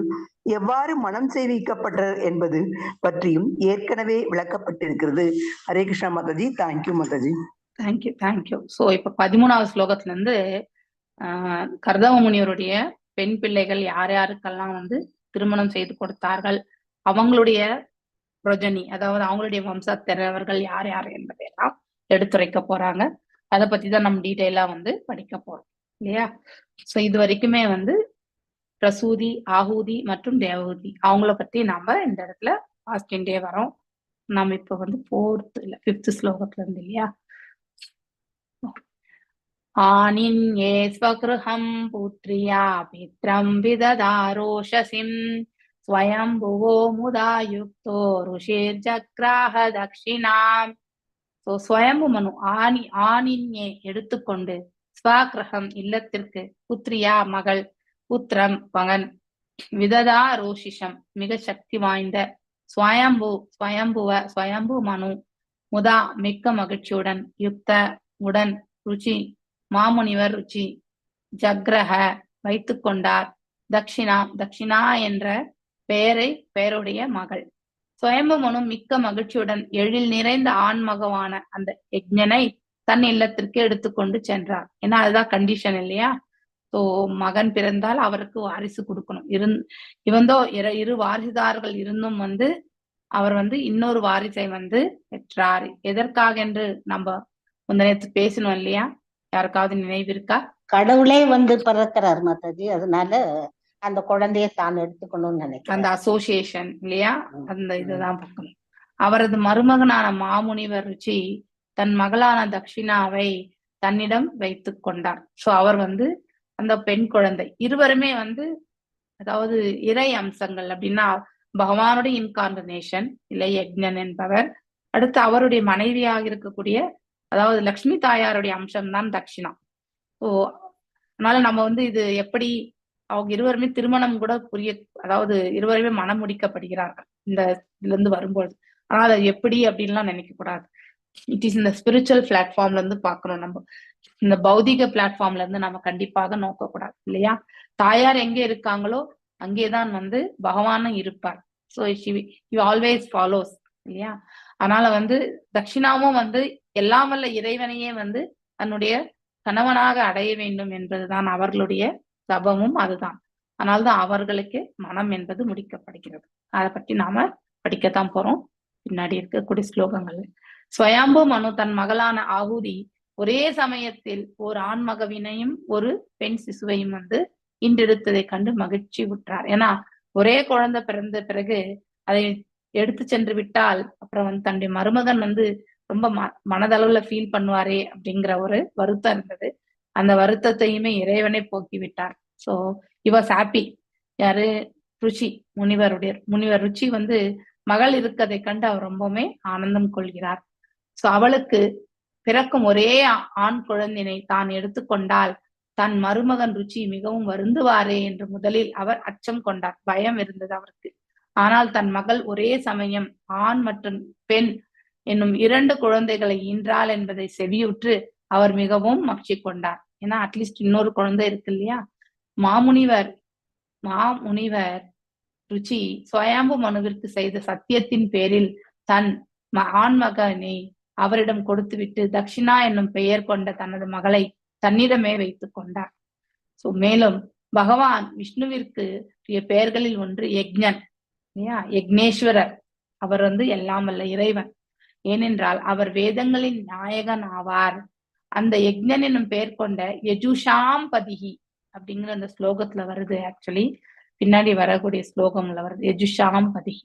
எவ்வாறு மனம் செய்விக்கப்பட்டனர் என்பது பற்றியும் ஏற்கனவே விளக்கப்பட்டிருக்கிறது. ஹரே கிருஷ்ணா மாதாஜி. தேங்க்யூ மாதாஜி. தேங்க்யூ. சோ இப்ப 13வது ஸ்லோகத்துல இருந்து கர்தம முனிவருடைய பெண் பிள்ளைகள் யார் யாருக்கெல்லாம் திருமணம் செய்து கொடுத்தார்கள், அவங்களுடைய பிரஜனி, அதாவது அவங்களுடைய வம்சத்திறவர்கள் யார் யார் என்பதையெல்லாம் எடுத்துரைக்க போறாங்க. அதை பத்தி தான் நம்ம டீட்டெயிலா படிக்க போறோம் இல்லையா. சோ இது வரைக்குமே பிரசூதி, ஆஹூதி மற்றும் தேவகூதி அவங்கள பத்தி நாம இந்த இடத்துல வாசிச்சுட்டே வரோம். நம்ம இப்ப 4th இல்ல 5th ஸ்லோகத்துல இருந்து இல்லையா. ஆனின்யே ஸ்வக்ருஹம் புத்ரியா பித்ரம் விததாரோஷசிம் ஸ்வயம்புவோ முதா யுக்தோ ருஷிர் ஜக்ராஹ தக்ஷிணாம். சோ ஸ்வயம்பு மனு ஆனின்யே எடுத்துக்கொண்டு, ஸ்வக்ரஹம் இல்லத்திற்கு, புத்ரியா மகள், புத்திரம் மகன், விததா ரோஷிஷம் மிக சக்தி வாய்ந்த, ஸ்வயம்பு மனு முதா மிக்க மகிழ்ச்சியுடன், யுக்த உடன், ருச்சி மாமுனிவர் ருச்சி, ஜக்ரஹ வைத்து கொண்டார், தக்ஷிணா என்ற பெயருடைய மகள். சுயம்பு மனு மிக்க மகிழ்ச்சியுடன் எழில் நிறைந்த ஆண்மகவான அந்த யஜ்ஞனை தன் இல்லத்திற்கு எடுத்துக்கொண்டு சென்றார். ஏன்னா அதுதான் கண்டிஷன் இல்லையா. சோ மகன் பிறந்தால் அவருக்கு வாரிசு கொடுக்கணும். இவந்தோ 2 வாரிசுதார்கள் இருந்தும் அவர் இன்னொரு வாரிசை பெற்றார். எதற்காக என்று நம்ம நேற்று பேசணும் இல்லையா. யாருக்காவது நினைவு இருக்கா? கடவுளே பிறக்கிறார் மாதாஜி, அதனால அந்த குழந்தைய தான் எடுத்துக்கணும்னு நினைக்கிறேன். அந்த அசோசியேஷன் இல்லையா, அந்த இதுதான் பார்க்கணும். அவரது மருமகனான மாமுனிவர் ருச்சி தன் மகளான தக்ஷிணாவை தன்னிடம் வைத்து கொண்டார். சோ அவர் அந்த பெண் குழந்தை இருவருமே அதாவது இறை அம்சங்கள் அப்படின்னா பகவானுடைய இன்கார்டினேஷன் இல்லை யக்ஞன் என்பவர். அடுத்து அவருடைய மனைவியாக இருக்கக்கூடிய அதாவது லக்ஷ்மி தாயாருடைய அம்சம் தான் தக்ஷிணா. ஸோ அதனால நம்ம இது எப்படி அவங்க இருவருமே திருமணம் கூட அதாவது இருவருமே மனம் முடிக்கப்படுகிறார்கள் இந்த இதுல இருந்து வரும்பொழுது. ஆனால் அது எப்படி அப்படின்லாம் நினைக்க கூடாது. இட் இஸ் இந்த ஸ்பிரிச்சுவல் பிளாட்ஃபார்ம்ல இருந்து பார்க்கணும். நம்ம இந்த பௌதிக பிளாட்ஃபார்ம்ல இருந்து நம்ம கண்டிப்பாக நோக்கக்கூடாது இல்லையா. தாயார் எங்க இருக்காங்களோ அங்கேதான் பகவானும் இருப்பார். ஸோ ஷி ஆல்வேஸ் ஃபாலோஸ் இல்லையா. அதனால தக்ஷிணாவும் எல்லாம் வல்ல இறைவனையே தன்னுடைய கணவனாக அடைய வேண்டும் என்பதுதான் அவர்களுடைய தபமும் அதுதான். அதனால்தான் அவர்களுக்கு மனம் என்பது முடிக்கப்படுகிறது. அதை பற்றி நாம படிக்கத்தான் போறோம் பின்னாடி இருக்கக்கூடிய ஸ்லோகங்கள். ஸ்வயம்பு மனு தன் மகளான ஆகுதி ஒரே சமயத்தில் ஒரு ஆண்மகவினையும் ஒரு பெண் சிசுவையும் இன்றெடுத்ததை கண்டு மகிழ்ச்சி விட்டார். ஏன்னா ஒரே குழந்தை பிறந்த பிறகு அதை எடுத்து சென்று விட்டால் அப்புறம் தன்னுடைய மருமகன் ரொம்ப மனதளவுல ஃபீல் பண்ணுவாரே அப்படிங்கிற ஒரு வருத்தம் இருந்தது. அந்த வருத்தத்தையுமே இறைவனை போக்கி விட்டார். So he was happy. யாரு? ருச்சி முனிவர் ருச்சி மகள் இருக்கதை கண்டு அவர் ரொம்பவுமே ஆனந்தம் கொள்கிறார். சோ அவளுக்கு பிறக்கும் ஒரே ஆண் குழந்தையை தான் எடுத்துக்கொண்டால் தன் மருமகன் ருச்சி மிகவும் வருந்துவாரே என்று முதலில் அவர் அச்சம் கொண்டார். பயம் இருந்தது அவருக்கு. ஆனால் தன் மகள் ஒரே சமயம் ஆண் மற்றும் பெண் என்னும் 2 குழந்தைகளை ஈன்றாள் என்பதை செவியுற்று அவர் மிகவும் மகிழ்ச்சி கொண்டார். ஏன்னா அட்லீஸ்ட் இன்னொரு குழந்தை இருக்கு இல்லையா. மாமுனிவர் ருச்சி சுயம்பு மனுவிற்கு செய்த சத்தியத்தின் பேரில் தன் ஆண் மகனை அவரிடம் கொடுத்துவிட்டு தட்சிணா என்னும் பெயர் கொண்ட தனது மகளை தன்னிடமே வைத்துக் கொண்டார். சோ மேலும் பகவான் விஷ்ணுவிற்கு பெயர்களில் ஒன்று யக்ஞன் இல்லையா, யக்னேஸ்வரர். அவர் எல்லாம் வல்ல இறைவன். ஏனென்றால் அவர் வேதங்களின் நாயகன் ஆவார். அந்த யக்ஞன் என்னும் பெயர் கொண்ட யஜுஷாம் பதிகி அப்படிங்கிற அந்த ஸ்லோகத்துல வருது. ஆக்சுவலி பின்னாடி வரக்கூடிய ஸ்லோகம்ல வருது யஜுஷாம் பதிகி.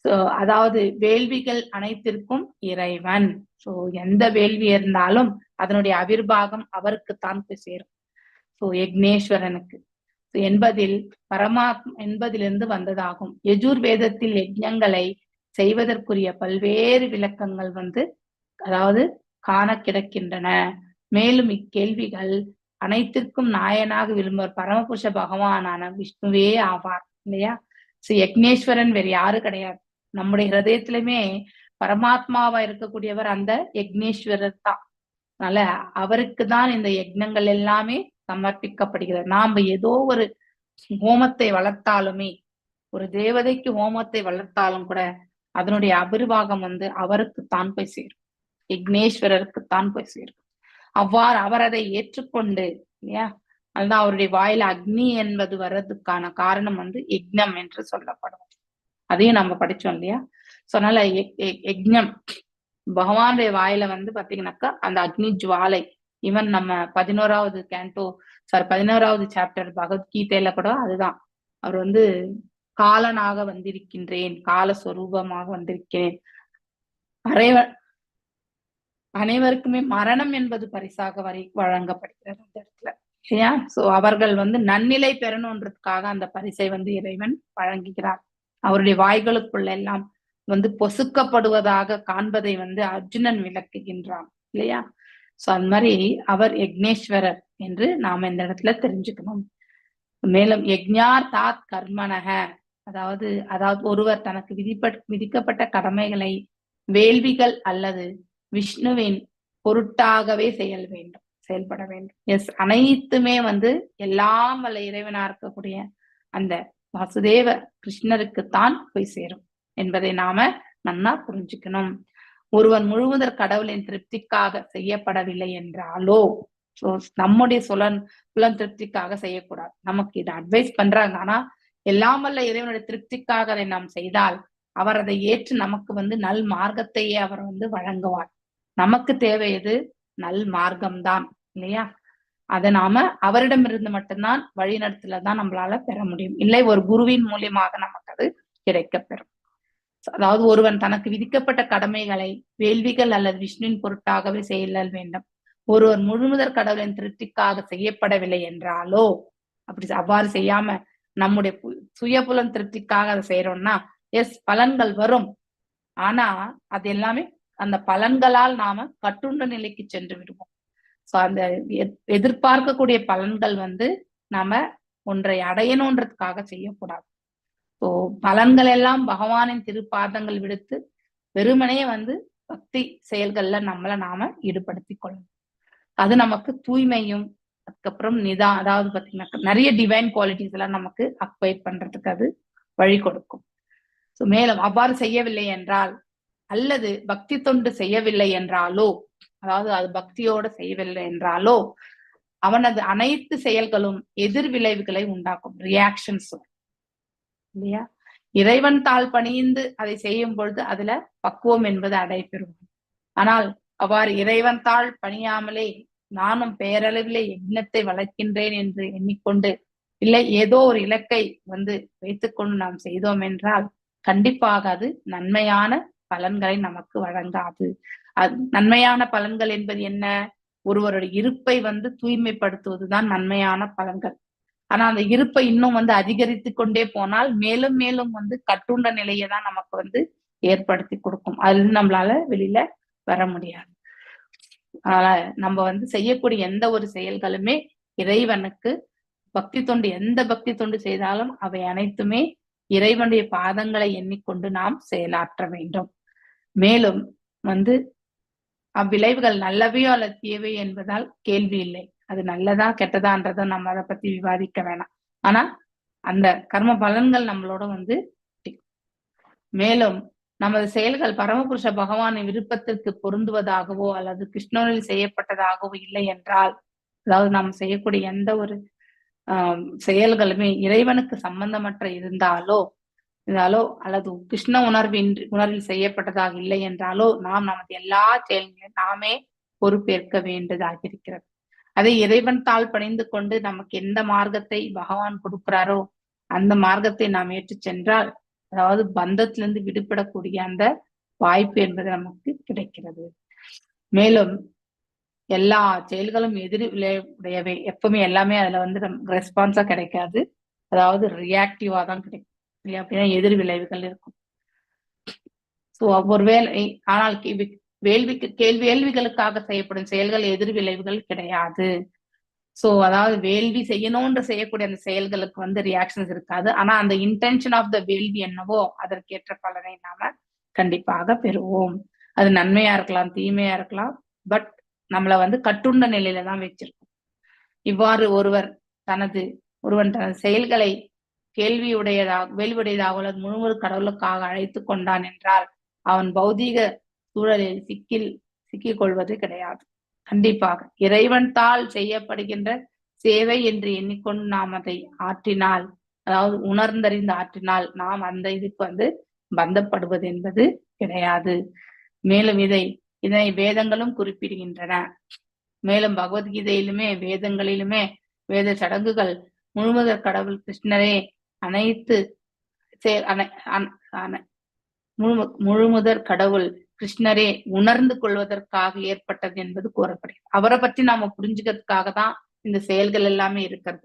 சோ அதாவது வேள்விகள் அனைத்திற்கும் இறைவன். சோ எந்த வேள்வி இருந்தாலும் அதனுடைய அவிர்வாகம் அவருக்குத்தான் போய் சேரும். சோ யக்னேஸ்வரனுக்கு என்பதிலிருந்து வந்ததாகும். யஜுர் வேதத்தில் யஜ்ஞங்களை செய்வதற்குரிய பல்வேறு விளக்கங்கள் அதாவது காண கிடக்கின்றன. மேலும் இக்கேள்விகள் அனைத்திற்கும் நாயனாக விரும்புவர் பரமபுருஷ பகவானான விஷ்ணுவே ஆவார் இல்லையா. சோ யக்னேஸ்வரன் வேறு யாரு கிடையாது. நம்முடைய ஹிருதயத்திலுமே பரமாத்மாவா இருக்கக்கூடியவர் அந்த யக்னேஸ்வரர் தான். அதனால அவருக்கு தான் இந்த யக்னங்கள் எல்லாமே சமர்ப்பிக்கப்படுகிறது. நாம ஏதோ ஒரு ஹோமத்தை வளர்த்தாலுமே, ஒரு தேவதைக்கு ஹோமத்தை வளர்த்தாலும் கூட அதனுடைய அபிர்வாகம் அவருக்குத்தான் போய் சேரும், யக்னேஸ்வரருக்குத்தான் போய் சேரும். அவ்வாறு அவர் அதை ஏற்றுக்கொண்டு இல்லையா, அதுதான் அவருடைய வாயில அக்னி என்பது வர்றதுக்கான காரணம் யக்ஞம் என்று சொல்லப்படும். அதையும் நம்ம படிச்சோம் இல்லையா. சோ அதனால யக்ஞம் பகவானுடைய வாயில பாத்தீங்கன்னாக்கா அந்த அக்னி ஜுவாலை. ஈவன் நம்ம 11வது சாப்டர் பகவத்கீதையில கூட அதுதான். அவர் காலனாக வந்திருக்கின்றேன், காலஸ்வரூபமாக வந்திருக்கிறேன், அனைவருக்குமே மரணம் என்பது பரிசாக வழங்கப்படுகிறது அந்த இடத்துல இல்லையா. சோ அவர்கள் நன்னிலை பெறணுன்றதுக்காக அந்த பரிசை இறைவன் வழங்குகிறார். அவருடைய வாய்களுக்குள்ள எல்லாம் பொசுக்கப்படுவதாக காண்பதை அர்ஜுனன் விளக்குகின்றான் இல்லையா. சோ அந்த மாதிரி அவர் யக்னேஸ்வரர் என்று நாம இந்த இடத்துல தெரிஞ்சுக்கணும். மேலும் யக்ஞார் தாத் கர்மனக, அதாவது ஒருவர் தனக்கு விதிக்கப்பட்ட கடமைகளை வேள்விகள் அல்லது விஷ்ணுவின் பொருட்டாகவே செயல்பட வேண்டும். எஸ், அனைத்துமே எல்லாம் வல்ல இறைவனா இருக்கக்கூடிய அந்த வாசுதேவ கிருஷ்ணருக்குத்தான் போய் சேரும் என்பதை நாம நன்னா புரிஞ்சுக்கணும். ஒருவன் முழுவதற் கடவுளின் திருப்திக்காக செய்யப்படவில்லை என்றாலோ, நம்முடைய புலன் திருப்திக்காக செய்யக்கூடாது. நமக்கு இதை அட்வைஸ் பண்றாங்க. ஆனா எல்லாம் வல்ல இறைவனுடைய திருப்திக்காக அதை நாம் செய்தால் அவர் அதை ஏற்று நமக்கு நல் மார்க்கத்தையே அவர் வழங்குவார். நமக்கு தேவை எது? நல் மார்க்கம்தான் இல்லையா. அதை நாம அவரிடமிருந்து மட்டும்தான் வழிநடத்தலதான் நம்மளால பெற முடியும். இல்லை ஒரு குருவின் மூலியமாக நமக்கு அது கிடைக்கப்பெறும். அதாவது ஒருவன் தனக்கு விதிக்கப்பட்ட கடமைகளை வேள்விகள் அல்லது விஷ்ணுவின் பொருட்டாகவே செய்யல் வேண்டும். ஒருவர் முழுமுதற் கடவுளின் திருப்திக்காக செய்யப்படவில்லை என்றாலோ, அவ்வாறு செய்யாம நம்முடைய சுயபுலன் திருப்திக்காக அதை செய்யறோம்னா எஸ் பலன்கள் வரும். ஆனா அது எல்லாமே அந்த பலன்களால் நாம கட்டுண்ட நிலைக்கு சென்று விடுவோம். சோ அந்த எதிர்பார்க்கக்கூடிய பலன்கள் நாம ஒன்றை அடையணுன்றதுக்காக செய்யக்கூடாது. ஸோ பலன்கள் எல்லாம் பகவானின் திருப்பாதங்கள் விடுத்து வெறுமனே பக்தி செயல்கள்ல நாம ஈடுபடுத்தி கொள்ளணும். அது நமக்கு தூய்மையும் அதுக்கப்புறம் அதாவது பாத்தீங்கன்னா நிறைய டிவைன் குவாலிட்டிஸ் எல்லாம் நமக்கு அக்வைர் பண்றதுக்கு அது வழி கொடுக்கும். ஸோ மேலும் அவ்வாறு செய்யவில்லை என்றால் அல்லது பக்தி தொண்டு செய்யவில்லை என்றாலோ, அதாவது அது பக்தியோட செய்யவில்லை என்றாலோ அவனது அனைத்து செயல்களும் எதிர் விளைவுகளை உண்டாக்கும், ரியாக்ஷன்ஸ் இல்லையா. இறைவன் தாள் பணிந்து அதை செய்யும் பொழுது அதுல பக்குவம் என்பது அடைபெறும். ஆனால் அவ்வாறு இறைவன் தாள் பணியாமலே நானும் பெயரளவிலே யக்ஞத்தை வளர்க்கின்றேன் என்று எண்ணிக்கொண்டு இல்லை ஏதோ ஒரு இலக்கை வைத்துக்கொண்டு நாம் செய்தோம் என்றால் கண்டிப்பாக அது நன்மையான பலன்களை நமக்கு வழங்காது. நன்மையான பலன்கள் என்பது என்ன? ஒருவருடைய இருப்பை தூய்மைப்படுத்துவதுதான் நன்மையான பலன்கள். ஆனா அந்த இருப்பை இன்னும் வந்து அதிகரித்து கொண்டே போனால் மேலும் மேலும் வந்து கட்டுண்ட நிலையை தான் நமக்கு வந்து ஏற்படுத்தி கொடுக்கும். அது நம்மளால வெளியில வர முடியாது. அதனால நம்ம வந்து செய்யக்கூடிய எந்த ஒரு செயல்களுமே இறைவனுக்கு பக்தி தொண்டு, எந்த பக்தி தொண்டு செய்தாலும் அவை அனைத்துமே இறைவனுடைய பாதங்களை எண்ணிக்கொண்டு நாம் செயலாற்ற வேண்டும். மேலும் வந்து அவ்விளைவுகள் நல்லவையோ அல்லது தீயவை என்பதால் கேள்வி இல்லை. அது நல்லதா கெட்டதான்றத நம்ம அதை பத்தி விவாதிக்க வேணாம். ஆனா அந்த கர்ம பலன்கள் நம்மளோட வந்து மேலும் நமது செயல்கள் பரமபுருஷ பகவானின் விருப்பத்திற்கு பொருந்துவதாகவோ அல்லது கிருஷ்ணனில் செய்யப்பட்டதாகவோ இல்லை என்றால், அதாவது நாம் செய்யக்கூடிய எந்த ஒரு செயல்களுமே இறைவனுக்கு சம்பந்தமற்ற இருந்தாலோ அல்லது கிருஷ்ண உணர்வில் செய்யப்பட்டதாக இல்லை என்றாலோ நாம் நமது எல்லா செயல்களையும் நாமே பொறுப்பேற்க வேண்டியதாக இருக்கிறது. அதை இறைவன் தாள் பணிந்து கொண்டு நமக்கு எந்த மார்க்கத்தை பகவான் கொடுக்கிறாரோ அந்த மார்க்கத்தை நாம் ஏற்று சென்றால், அதாவது பந்தத்திலிருந்து விடுபடக்கூடிய அந்த வாய்ப்பு என்பது நமக்கு கிடைக்கிறது. மேலும் எல்லா செயல்களும் உடையவை. எப்பவுமே எல்லாமே அதுல வந்து ரெஸ்பான்ஸா கிடைக்காது, அதாவது ரியாக்டிவா தான் கிடைக்கும் இல்லையா? அப்படின்னா எதிர் விளைவுகள் இருக்கும். சோ ஒரு வேலை, ஆனால் வேள்விகளுக்காக செய்யப்படும் செயல்கள் எதிர் விளைவுகள் கிடையாது. சோ அதாவது வேள்வி செய்யணும்ன்ற செய்யக்கூடிய அந்த செயல்களுக்கு வந்து ரியாக்ஷன்ஸ் இருக்காது. ஆனா அந்த இன்டென்ஷன் ஆஃப் த வேள்வி என்னவோ அதற்கேற்ற பலனை நாம கண்டிப்பாக பெறுவோம். அது நன்மையா இருக்கலாம், தீமையா இருக்கலாம், பட் நம்மள வந்து கட்டுண்ட நிலையில தான் வச்சிருக்கோம். இவ்வாறு ஒருவன் தனது செயல்களை வேள்வியுடையதாக அல்லது முழு கடவுளுக்காக அழைத்து கொண்டான் என்றால் அவன் பௌதீக சூழலில் சிக்கிக் கொள்வது கிடையாது. கண்டிப்பாக இறைவன் தாள் செய்யப்படுகின்ற சேவை என்று எண்ணிக்கொண்டு நாம் அதை ஆற்றினால், அதாவது உணர்ந்தறிந்து ஆற்றினால் நாம் அந்த இதுக்கு வந்து பந்தப்படுவது என்பது கிடையாது. மேலும் இதனை வேதங்களும் குறிப்பிடுகின்றன. மேலும் பகவத்கீதையிலுமே வேதங்களிலுமே வேத சடங்குகள் முழுமுதற் கடவுள் கிருஷ்ணரே முழுமுதற் கடவுள் கிருஷ்ணரே உணர்ந்து கொள்வதற்காக ஏற்பட்டது என்பது கூறப்படுகிறது. அவரை பற்றி நாம புரிஞ்சுக்கிறதுக்காக தான் இந்த செயல்கள் எல்லாமே இருக்கிறது.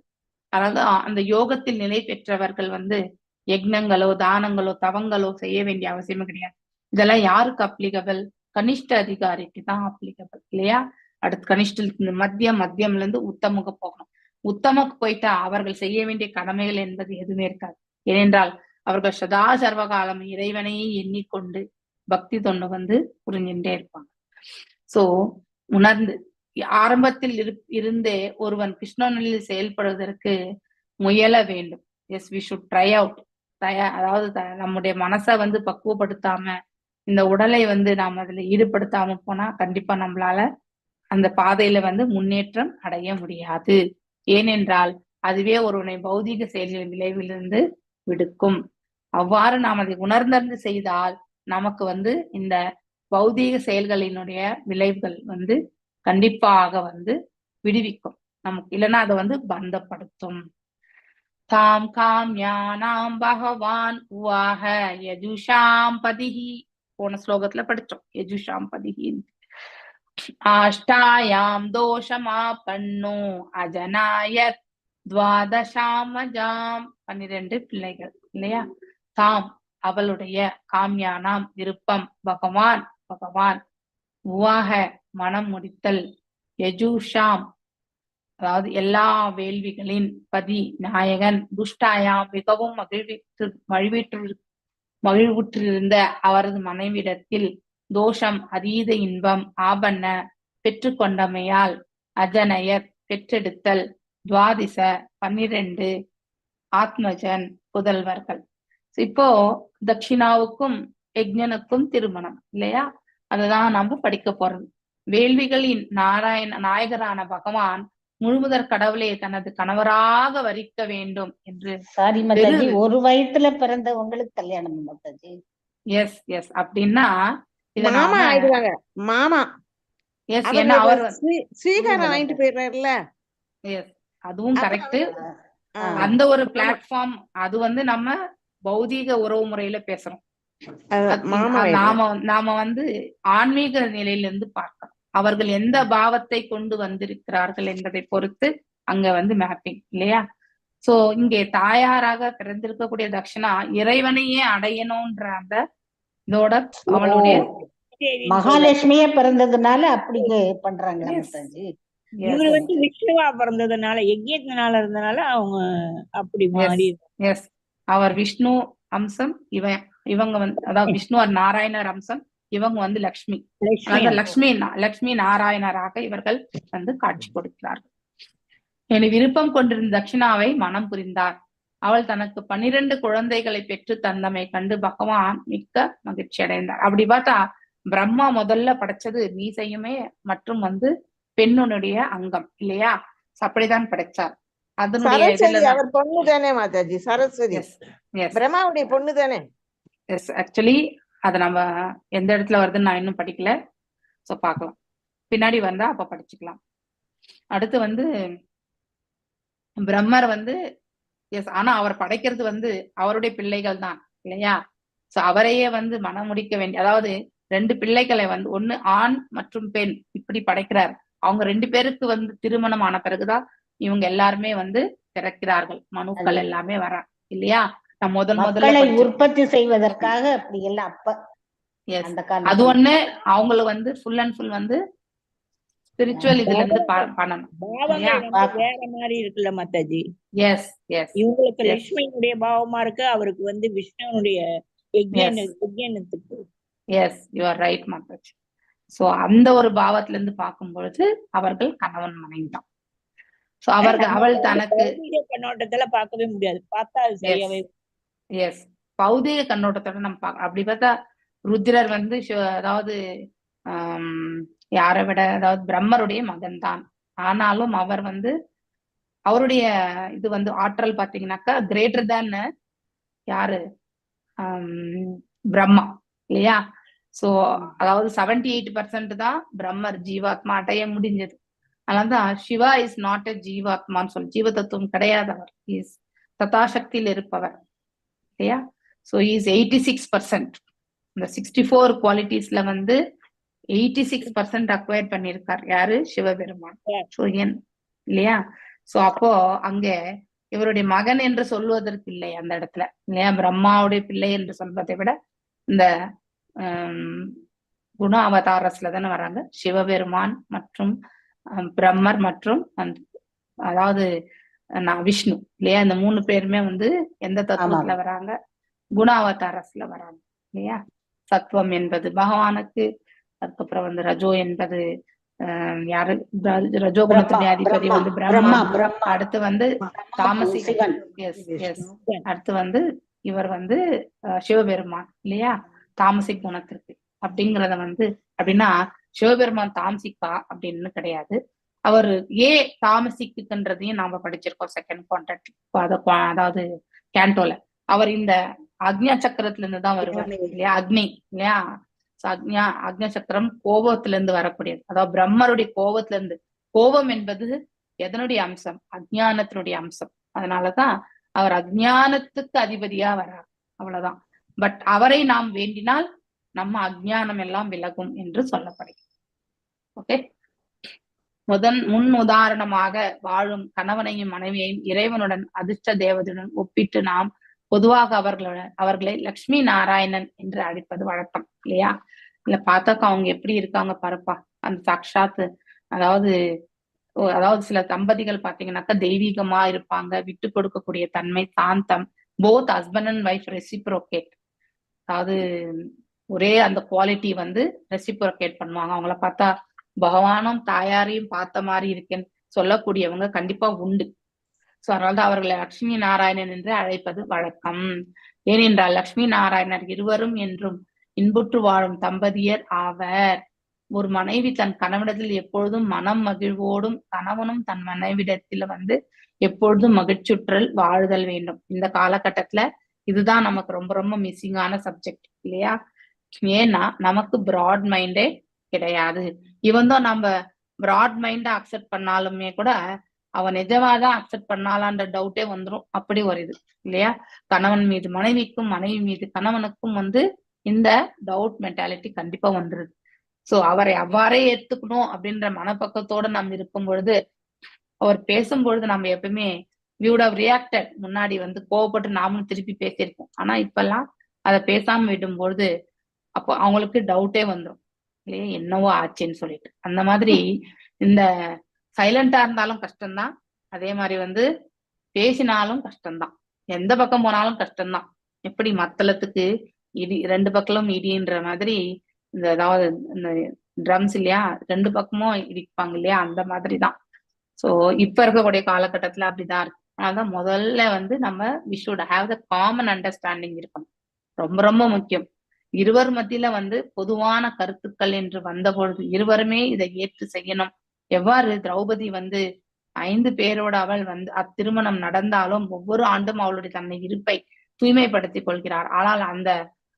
அதாவது அந்த யோகத்தில் நிலை பெற்றவர்கள் வந்து யக்னங்களோ தானங்களோ தவங்களோ செய்ய வேண்டிய அவசியமே கிடையாது. இதெல்லாம் யாருக்கு அப்ளிகபிள்? கனிஷ்ட அதிகாரிக்கு தான் அப்ளிகபிள் இல்லையா? அடுத்து கனிஷ்ட மத்தியம்ல இருந்து உத்தமுக்கு போகணும். உத்தமுக்கு போயிட்டா அவர்கள் செய்ய வேண்டிய கடமைகள் என்பது எதுவுமே இருக்காது. ஏனென்றால் அவர்கள் சதா சர்வகாலம் இறைவனையே எண்ணிக்கொண்டு பக்தி தொண்டு வந்து புரிஞ்சுட்டே இருப்பாங்க. சோ உணர்ந்து ஆரம்பத்தில் இருந்தே ஒருவன் கிருஷ்ணனில் செயல்படுவதற்கு முயல வேண்டும். Yes, we should try out. அதாவது நம்முடைய மனசை வந்து பக்குவப்படுத்தாம இந்த உடலை வந்து நாம் அதுல ஈடுபடுத்தாம போனா கண்டிப்பா நம்மளால அந்த பாதையில வந்து முன்னேற்றம் அடைய முடியாது. ஏனென்றால் அதுவே ஒருவனை பௌதீக செயல்களின் விளைவிலிருந்து விடுக்கும். அவ்வாறு நாம் அதை உணர்ந்து செய்தால் நமக்கு வந்து இந்த பௌதீக செயல்களினுடைய விளைவுகள் வந்து கண்டிப்பாக வந்து விடுவிக்கும் நமக்கு, இல்லைன்னா அதை வந்து பந்தப்படுத்தும். தாம் காம்யானாம் பகவான் உவாஹ யஜுஷாம் பதிஹி. போன ஸ்லோகத்துல படிச்சோம் யஜுஷாம் பதிஹி. ஆஷ்டாயாம் தோஷமாபன்னோ அஜனாயத் துவாதசாமஜாம். 12 பிள்ளைகள் இல்லையா? தாம் அவளுடைய, காம்யானாம் விருப்பம், பகவான் உவாக மனம் முடித்தல், யஜுஷாம் அதாவது எல்லா வேள்விகளின் பதி நாயகன், துஷ்டாயாம் மிகவும் மகிழ்வுற்றிருந்த அவரது மனைவிடத்தில் தோஷம் அதீத இன்பம் ஆபன்ன பெற்றுக்கொண்டமையால் அஜனயர் பெற்றெடுத்தல், துவாதிச 12 ஆத்மஜன் புதல்வர்கள். இப்போ தட்சிணாவுக்கும் யஜ்ஞனுக்கும் திருமணம் இல்லையா? அததான் நம்ம படிக்க போறது. வேள்விகளின் நாயகரான பகவான் முழுமுதற் கடவுளே தனது கணவராக வரிக்க வேண்டும் என்று. சாரி மாதாஜி, ஒரு வயிற்றுல பிறந்த உங்களுக்கு கல்யாணம் மாதாஜி? S S. அப்படின்னா மாமா ஆயிடுவாங்க. மாமா. எஸ், ஏன்னா அவர் ஸ்வீகாரம் வாங்கிட்டு போயிடுறாருல்ல. எஸ், அதுவும் கரெக்ட். அந்த ஒரு பிளாட்ஃபார்ம் அது வந்து நம்ம பௌதீக உறவு முறையில பேசுறோம். நாம வந்து ஆன்மீக நிலையிலிருந்து பார்க்கணும். அவர்கள் எந்த பாவத்தை கொண்டு வந்திருக்கிறார்கள் என்பதை பொறுத்து அங்க வந்து மேப்பிங் இல்லையா? சோ இங்கே தாயாராக பிறந்திருக்கக்கூடிய தக்ஷணா இறைவனையே அடையணும்ன்ற அந்த இதோட அவளுடைய மகாலட்சுமியே பிறந்ததுனால அப்படி பண்றாங்களா மாதாஜி? இவரு வந்து விஷ்ணுவா பிறந்ததுனால யஜ்யத்தினால இருந்தனால அவங்க அப்படி மாறி. எஸ், அவர் விஷ்ணு அம்சம், இவங்க வந்து அதாவது விஷ்ணு நாராயணர் அம்சம், இவங்க வந்து லக்ஷ்மி. லக்ஷ்மி நாராயணராக இவர்கள் வந்து காட்சி கொடுக்கிறார்கள். என விருப்பம் கொண்டிருந்த தட்சிணாவை மனம் புரிந்தார். அவள் தனக்கு 12 குழந்தைகளை பெற்று தந்தமை கண்டு பகவான் மிக்க மகிழ்ச்சி அடைந்தார். அப்படி பார்த்தா பிரம்மா முதல்ல படைச்சது மீசையுமே மற்றும் வந்து பெண்ணுடைய அங்கம் இல்லையா? அப்படிதான் படைச்சார். அதனுடைய அவர் பொண்ணு தானே மாதாஜி? சரஸ்வதி பிரம்மாவுடைய பொண்ணு தானே? எஸ், ஆக்சுவலி அத நம்ம எந்த இடத்துல வருதுன்னு நான் இன்னும் படிக்கல. சோ பாக்கலாம், பின்னாடி வந்தா அப்ப படிச்சுக்கலாம். அடுத்து வந்து பிரம்மர் வந்து எஸ், ஆனா அவர் படைக்கிறது வந்து அவருடைய பிள்ளைகள் தான் இல்லையா? சோ அவரையே வந்து மனம் முடிக்க வேண்டிய, அதாவது 2 பிள்ளைகளை வந்து ஒண்ணு ஆண் மற்றும் பெண் இப்படி படைக்கிறார். அவங்க 2 பேருக்கு வந்து திருமணம் ஆன பிறகுதான் இவங்க எல்லாருமே வந்து பிறக்கிறார்கள். மனுக்கள் எல்லாமே வர இல்லையா? நான் முதல்ல உற்பத்தி செய்வதற்காக அப்படி எல்லாம் அப்ப அது ஒண்ணு அவங்களுக்கு வந்து ஃபுல் அண்ட் ஃபுல் வந்து ஸ்பிரிச்சுவல் இதுல இருந்து பண்ணணும். வேற மாதிரி இருக்குல்ல மாதாஜி? எஸ் எஸ், இவங்களுக்கு லட்சுமியினுடைய பாவமா இருக்கு, அவருக்கு வந்து விஷ்ணுனுடைய யஜ்ஞத்துக்கு. எஸ், யூ ஆர் ரைட் மாதாஜி. சோ அந்த ஒரு பாவத்துல இருந்து பார்க்கும் பொழுது அவர்கள் கணவன் மனைவி தான். சோ அவள் தனக்கு கண்ணோட்டத்துல பார்க்கவே முடியாது, பார்த்தா அது சரியாவே. எஸ், பௌதிக கண்ணோட்டத்தோட நம்ம பார்க்கலாம். அப்படி பார்த்தா ருத்ரர் வந்து அதாவது யாரை விட, அதாவது பிரம்மருடைய மகன் தான். ஆனாலும் அவர் வந்து அவருடைய இது வந்து ஆற்றல் பாத்தீங்கன்னாக்கா கிரேட்டர் தேன் யாரு? பிரம்மா இல்லையா? சோ அதாவது 78% தான் பிரம்மர் ஜீவாத்மா அடைய முடிஞ்சது. அதனாலதான் சிவா இஸ் நாட் எ ஜீவாத்மான்னு சொல்லி, ஜீவ தத்துவம் கிடையாதவர், இஸ் ததாசக்தியில் இருப்பவர் இல்லையா? So is 86%. இந்த 64 குவாலிட்டிஸ்ல வந்து 86% அக்வயர் பண்ணியிருக்கார். யாரு? சிவபெருமான். இல்லையா? சோ அப்போ அங்க இவருடைய மகன் என்று சொல்வதற்கு இல்லை அந்த இடத்துல இல்லையா? பிரம்மாவுடைய பிள்ளை என்று சொல்வதை விட இந்த குண அவதாரஸ்ல தானே வராங்க. சிவபெருமான் மற்றும் பிரம்மர் மற்றும் அதாவது விஷ்ணு இல்லையா? இந்த 3 பேருமே வந்து எந்த தத்துவத்துல வராங்க? குண அவதாரஸ்ல வராங்க இல்லையா? சத்துவம் என்பது பகவானுக்கு, அதுக்கப்புறம் வந்து ரஜோ என்பது யாரு? ரஜோ குணத்துடைய அதிபதி வந்து பிரம்மா. அடுத்து வந்து தாமசிகன், அடுத்து வந்து இவர் வந்து சிவபெருமான் இல்லையா? தாமசிக் குணத்திற்கு அப்படிங்கிறத வந்து அப்படின்னா சிவபெருமான் தாமசிக்கா அப்படின்னு கிடையாது. அவர் தாமசிக்குன்றதையும் நாம படிச்சிருக்கோம் செகண்ட் கான்ட்ராக்ட், அதாவது கேண்டோல. அவர் இந்த அக்ஞா சக்கரத்துல இருந்து தான் வருவார் இல்லையா? அக்னி இல்லையா? அக்ஞா சக்கரம் கோபத்துல இருந்து வரக்கூடியது. அதாவது பிரம்மருடைய கோபத்துல இருந்து. கோபம் என்பது எதனுடைய அம்சம்? அஜ்ஞானத்தினுடைய அம்சம். அதனாலதான் அவர் அஜ்ஞானத்துக்கு அதிபதியா வர்றார், அவ்வளவுதான். பட் அவரை நாம் வேண்டினால் நம்ம அஜ்ஞானம் எல்லாம் விலகும் என்று சொல்லப்படுகிறது. ஓகே, முன் உதாரணமாக வாழும் கணவனையும் மனைவியையும் இறைவனுடன் அதிர்ஷ்ட தேவதையுடன் ஒப்பிட்டு நாம் பொதுவாக அவர்களை லக்ஷ்மி நாராயணன் என்று அழைப்பது வழக்கம் இல்லையா? இல்ல பார்த்தாக்கா அவங்க எப்படி இருக்காங்க பாருப்பா, அந்த சாட்சாத்து. அதாவது சில தம்பதிகள் பாத்தீங்கன்னாக்கா தெய்வீகமா இருப்பாங்க, விட்டு கொடுக்கக்கூடிய தன்மை, சாந்தம். Both husband and wife reciprocate, அதாவது ஒரே அந்த குவாலிட்டி வந்து ரெசிப்ரோகேட் பண்ணுவாங்க. அவங்கள பார்த்தா பகவானும் தாயாரையும் பார்த்த மாதிரி இருக்கேன்னு சொல்லக்கூடியவங்க கண்டிப்பா உண்டு. சோ அதனால்தான் அவர்களை லட்சுமி நாராயணன் என்று அழைப்பது வழக்கம். ஏனென்றால் லட்சுமி நாராயணர் இருவரும் என்றும் இன்புற்று வாழும் தம்பதியர் ஆவர். ஒரு மனைவி தன் கணவனிடத்தில் எப்பொழுதும் மனம் மகிழ்வோடும், கணவனும் தன் மனைவிடத்துல வந்து எப்பொழுதும் மகிழ்ச்சியுற்றல் வாழுதல் வேண்டும். இந்த காலகட்டத்துல இதுதான் நமக்கு ரொம்ப ரொம்ப மிஸ்ஸிங்கான சப்ஜெக்ட் இல்லையா? ஏன்னா நமக்கு பிராட் மைண்டே கிடையாது. இவன்தான் நம்ம பிராட் மைண்டை அக்செப்ட் பண்ணாலுமே கூட அவன் நிஜமாதான் அக்செப்ட் பண்ணாலான்ற டவுட்டே வந்துடும். அப்படி ஒரு இது இல்லையா? கணவன் மீது மனைவிக்கும், மனைவி மீது கணவனுக்கும் வந்து இந்த டவுட் மென்டாலிட்டி கண்டிப்பா வந்துருது. சோ அவரை அவ்வாறே ஏத்துக்கணும் அப்படின்ற மனப்பக்கத்தோட நம்ம இருக்கும் பொழுது, அவர் பேசும் பொழுது நம்ம எப்பவுமே we would have reacted. முன்னாடி வந்து கோவப்பட்டு நாமளும் திருப்பி பேசியிருப்போம். ஆனா இப்பெல்லாம் அதை பேசாம விடும்பொழுது அப்போ அவங்களுக்கு டவுட்டே வந்துடும் இல்லையா, என்னவோ ஆச்சுன்னு சொல்லிட்டு. அந்த மாதிரி இந்த சைலண்டா இருந்தாலும் கஷ்டம்தான், அதே மாதிரி வந்து பேசினாலும் கஷ்டம்தான், எந்த பக்கம் போனாலும் கஷ்டம்தான். எப்படி மத்தளத்துக்கு இடி 2 பக்கமும் இடின்ற மாதிரி இந்த அதாவது இந்த ட்ரம்ஸ் இல்லையா, 2 பக்கமும் இடிப்பாங்க இல்லையா, அந்த மாதிரிதான். சோ இப்ப இருக்கக்கூடிய காலகட்டத்துல அப்படிதான் இருக்கு. அதனாலதான் முதல்ல வந்து நம்ம we should have the common understanding இருக்கணும், ரொம்ப ரொம்ப முக்கியம். இருவர் மத்தியில வந்து பொதுவான கருத்துக்கள் என்று வந்த பொழுது இருவருமே இதை ஏற்று செய்யணும். எவ்வாறு திரௌபதி வந்து 5 பேரோட அவள் வந்து அத்திருமணம் நடந்தாலும் ஒவ்வொரு ஆண்டும் அவளுடைய தன்னை இருப்பை தூய்மைப்படுத்திக் கொள்கிறார். ஆனால் அந்த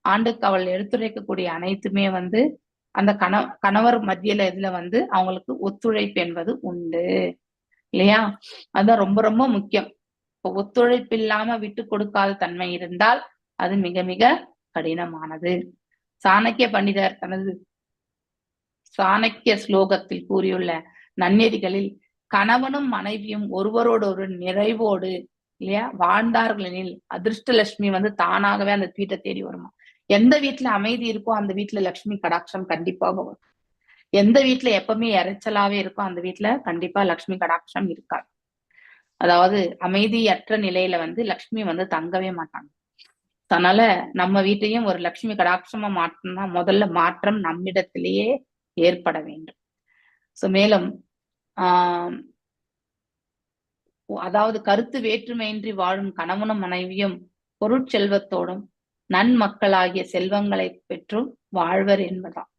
ஆண்டுக்கு அவள் எடுத்துரைக்கக்கூடிய அனைத்துமே வந்து அந்த கணவர் மத்தியில இதுல வந்து அவங்களுக்கு ஒத்துழைப்பு என்பது உண்டு இல்லையா, அதுதான் ரொம்ப ரொம்ப முக்கியம். இப்போ ஒத்துழைப்பு இல்லாம விட்டு கொடுக்காத தன்மை இருந்தால் அது மிக மிக கடினமானது. சாணக்கிய பண்டிதர் தனது சாணக்கிய ஸ்லோகத்தில் கூறியுள்ள நன்னெறிகளில் கணவனும் மனைவியும் ஒருவரோடு ஒரு நிறைவோடு இல்லையா வாழ்ந்தார்களெனில் அதிர்ஷ்டலட்சுமி வந்து தானாகவே அந்த வீட்டை தேடி வருமா. எந்த வீட்டுல அமைதி இருக்கோ அந்த வீட்டுல லட்சுமி கடாட்சம் கண்டிப்பாக வரும். எந்த வீட்டுல எப்பவுமே இறைச்சலாவே இருக்கோ அந்த வீட்டுல கண்டிப்பா லட்சுமி கடாட்சம் இருக்காது. அதாவது அமைதியற்ற நிலையில வந்து லட்சுமி வந்து தங்கவே மாட்டாங்க. அதனால நம்ம வீட்டையும் ஒரு லட்சுமி கடாட்சமா மாற்றணும்னா முதல்ல மாற்றம் நம்மிடத்திலேயே ஏற்பட வேண்டும். சோ மேலும் அதாவது கருத்து வேற்றுமையின்றி வாழும் கணவனும் மனைவியும் பொருட்செல்வத்தோடும் நன்மக்களாகிய செல்வங்களை பெற்றும் வாழ்வர் என்பதாம்.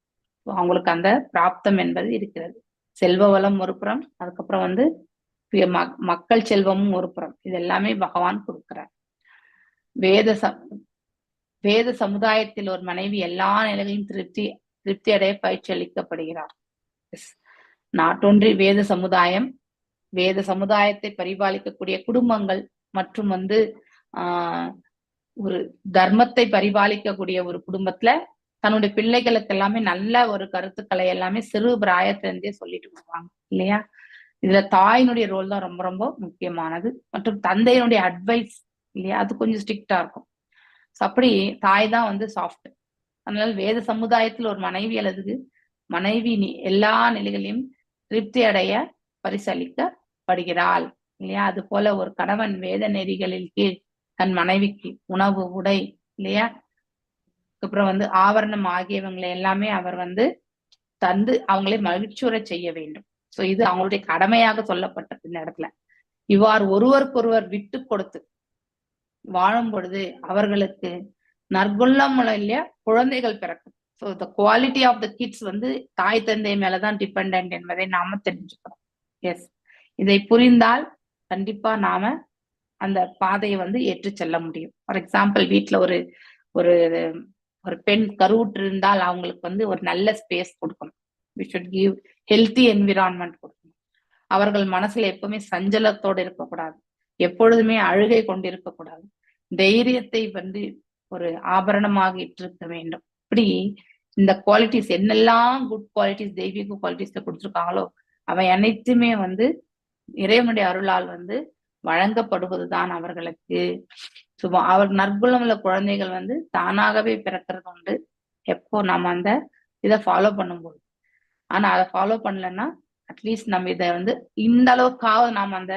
அவங்களுக்கு அந்த பிராப்தம் என்பது இருக்கிறது. செல்வ வளம் ஒரு புறம், அதுக்கப்புறம் வந்து மக்கள் செல்வமும் ஒரு புறம், இது எல்லாமே பகவான் கொடுக்கிறார். வேத சமுதாயத்தில் ஒரு மனைவி எல்லா நிலையிலும் திருப்தி அடைய பயிற்சி அளிக்கப்படுகிறார். நாட் ஒன்லி வேத சமுதாயத்தை பரிபாலிக்கக்கூடிய குடும்பங்கள் மற்றும் வந்து ஒரு தர்மத்தை பரிபாலிக்கக்கூடிய ஒரு குடும்பத்துல தன்னுடைய பிள்ளைகளுக்கு எல்லாமே நல்ல ஒரு கருத்துக்களை எல்லாமே சிறு பிராயத்திலிருந்தே சொல்லிட்டு வருவாங்க இல்லையா. இதுல தாயினுடைய ரோல் தான் ரொம்ப ரொம்ப முக்கியமானது, மற்றும் தந்தையினுடைய அட்வைஸ் இல்லையா, அது கொஞ்சம் ஸ்ட்ரிக்டா இருக்கும். அப்படி தாய் தான் வந்து சாஃப்ட். அதனால வேத சமுதாயத்தில் ஒரு மனைவி அல்லது மனைவி எல்லா நிலைகளையும் திருப்தி அடைய பரிசளிக்கப்படுகிறாள் இல்லையா. அது போல ஒரு கணவன் வேத நெறிகளில் கீழ் தன் மனைவிக்கு உணவு, உடை இல்லையா, அப்புறம் வந்து ஆவரணம் ஆகியவங்களை எல்லாமே அவர் வந்து தந்து அவங்களை மகிழ்ச்சியுற செய்ய வேண்டும். சோ இது அவங்களுடைய கடமையாக சொல்லப்பட்டது இந்த இடத்துல. இவ்வாறு ஒருவருக்கொருவர் விட்டு கொடுத்து வாழும் பொழுது அவர்களுக்கு நற்குணம் இல்லையா குழந்தைகள் பிறக்கும். So the quality of the kids வந்து தாய் தந்தை மேலதான் டிபெண்ட் என்பதை நாம தெரிஞ்சுக்கிறோம். எஸ், இதை புரிந்தால் கண்டிப்பா நாம அந்த பாதையை வந்து ஏற்று செல்ல முடியும். ஃபார் எக்ஸாம்பிள் வீட்டுல ஒரு ஒரு ஒரு பெண் கருவுற்று இருந்தால் அவங்களுக்கு வந்து ஒரு நல்ல ஸ்பேஸ் கொடுக்கணும். We should give healthy environment கொடுக்கணும். அவர்கள் மனசுல எப்பவுமே சஞ்சலத்தோடு இருக்கக்கூடாது, எப்பொழுதுமே அழுகை கொண்டு இருக்கக்கூடாது, தைரியத்தை வந்து ஒரு ஆபரணமாக இட்டிருக்க வேண்டும். இப்படி இந்த குவாலிட்டிஸ் என்னெல்லாம் குட் குவாலிட்டிஸ் தெய்வீக குவாலிட்டிஸ்ல கொடுத்துருக்காங்களோ அவை அனைத்துமே வந்து இறைவனுடைய அருளால் வந்து வழங்கப்படுவதுதான் அவர்களுக்கு. அவர் நற்குணமுள்ள குழந்தைகள் வந்து தானாகவே பிறக்கிறது உண்டு எப்போ நம்ம அந்த இதை ஃபாலோ பண்ணும்போது. ஆனா அதை ஃபாலோ பண்ணலன்னா அட்லீஸ்ட் நம்ம இதை வந்து இந்த அளவுக்காவது நாம் அந்த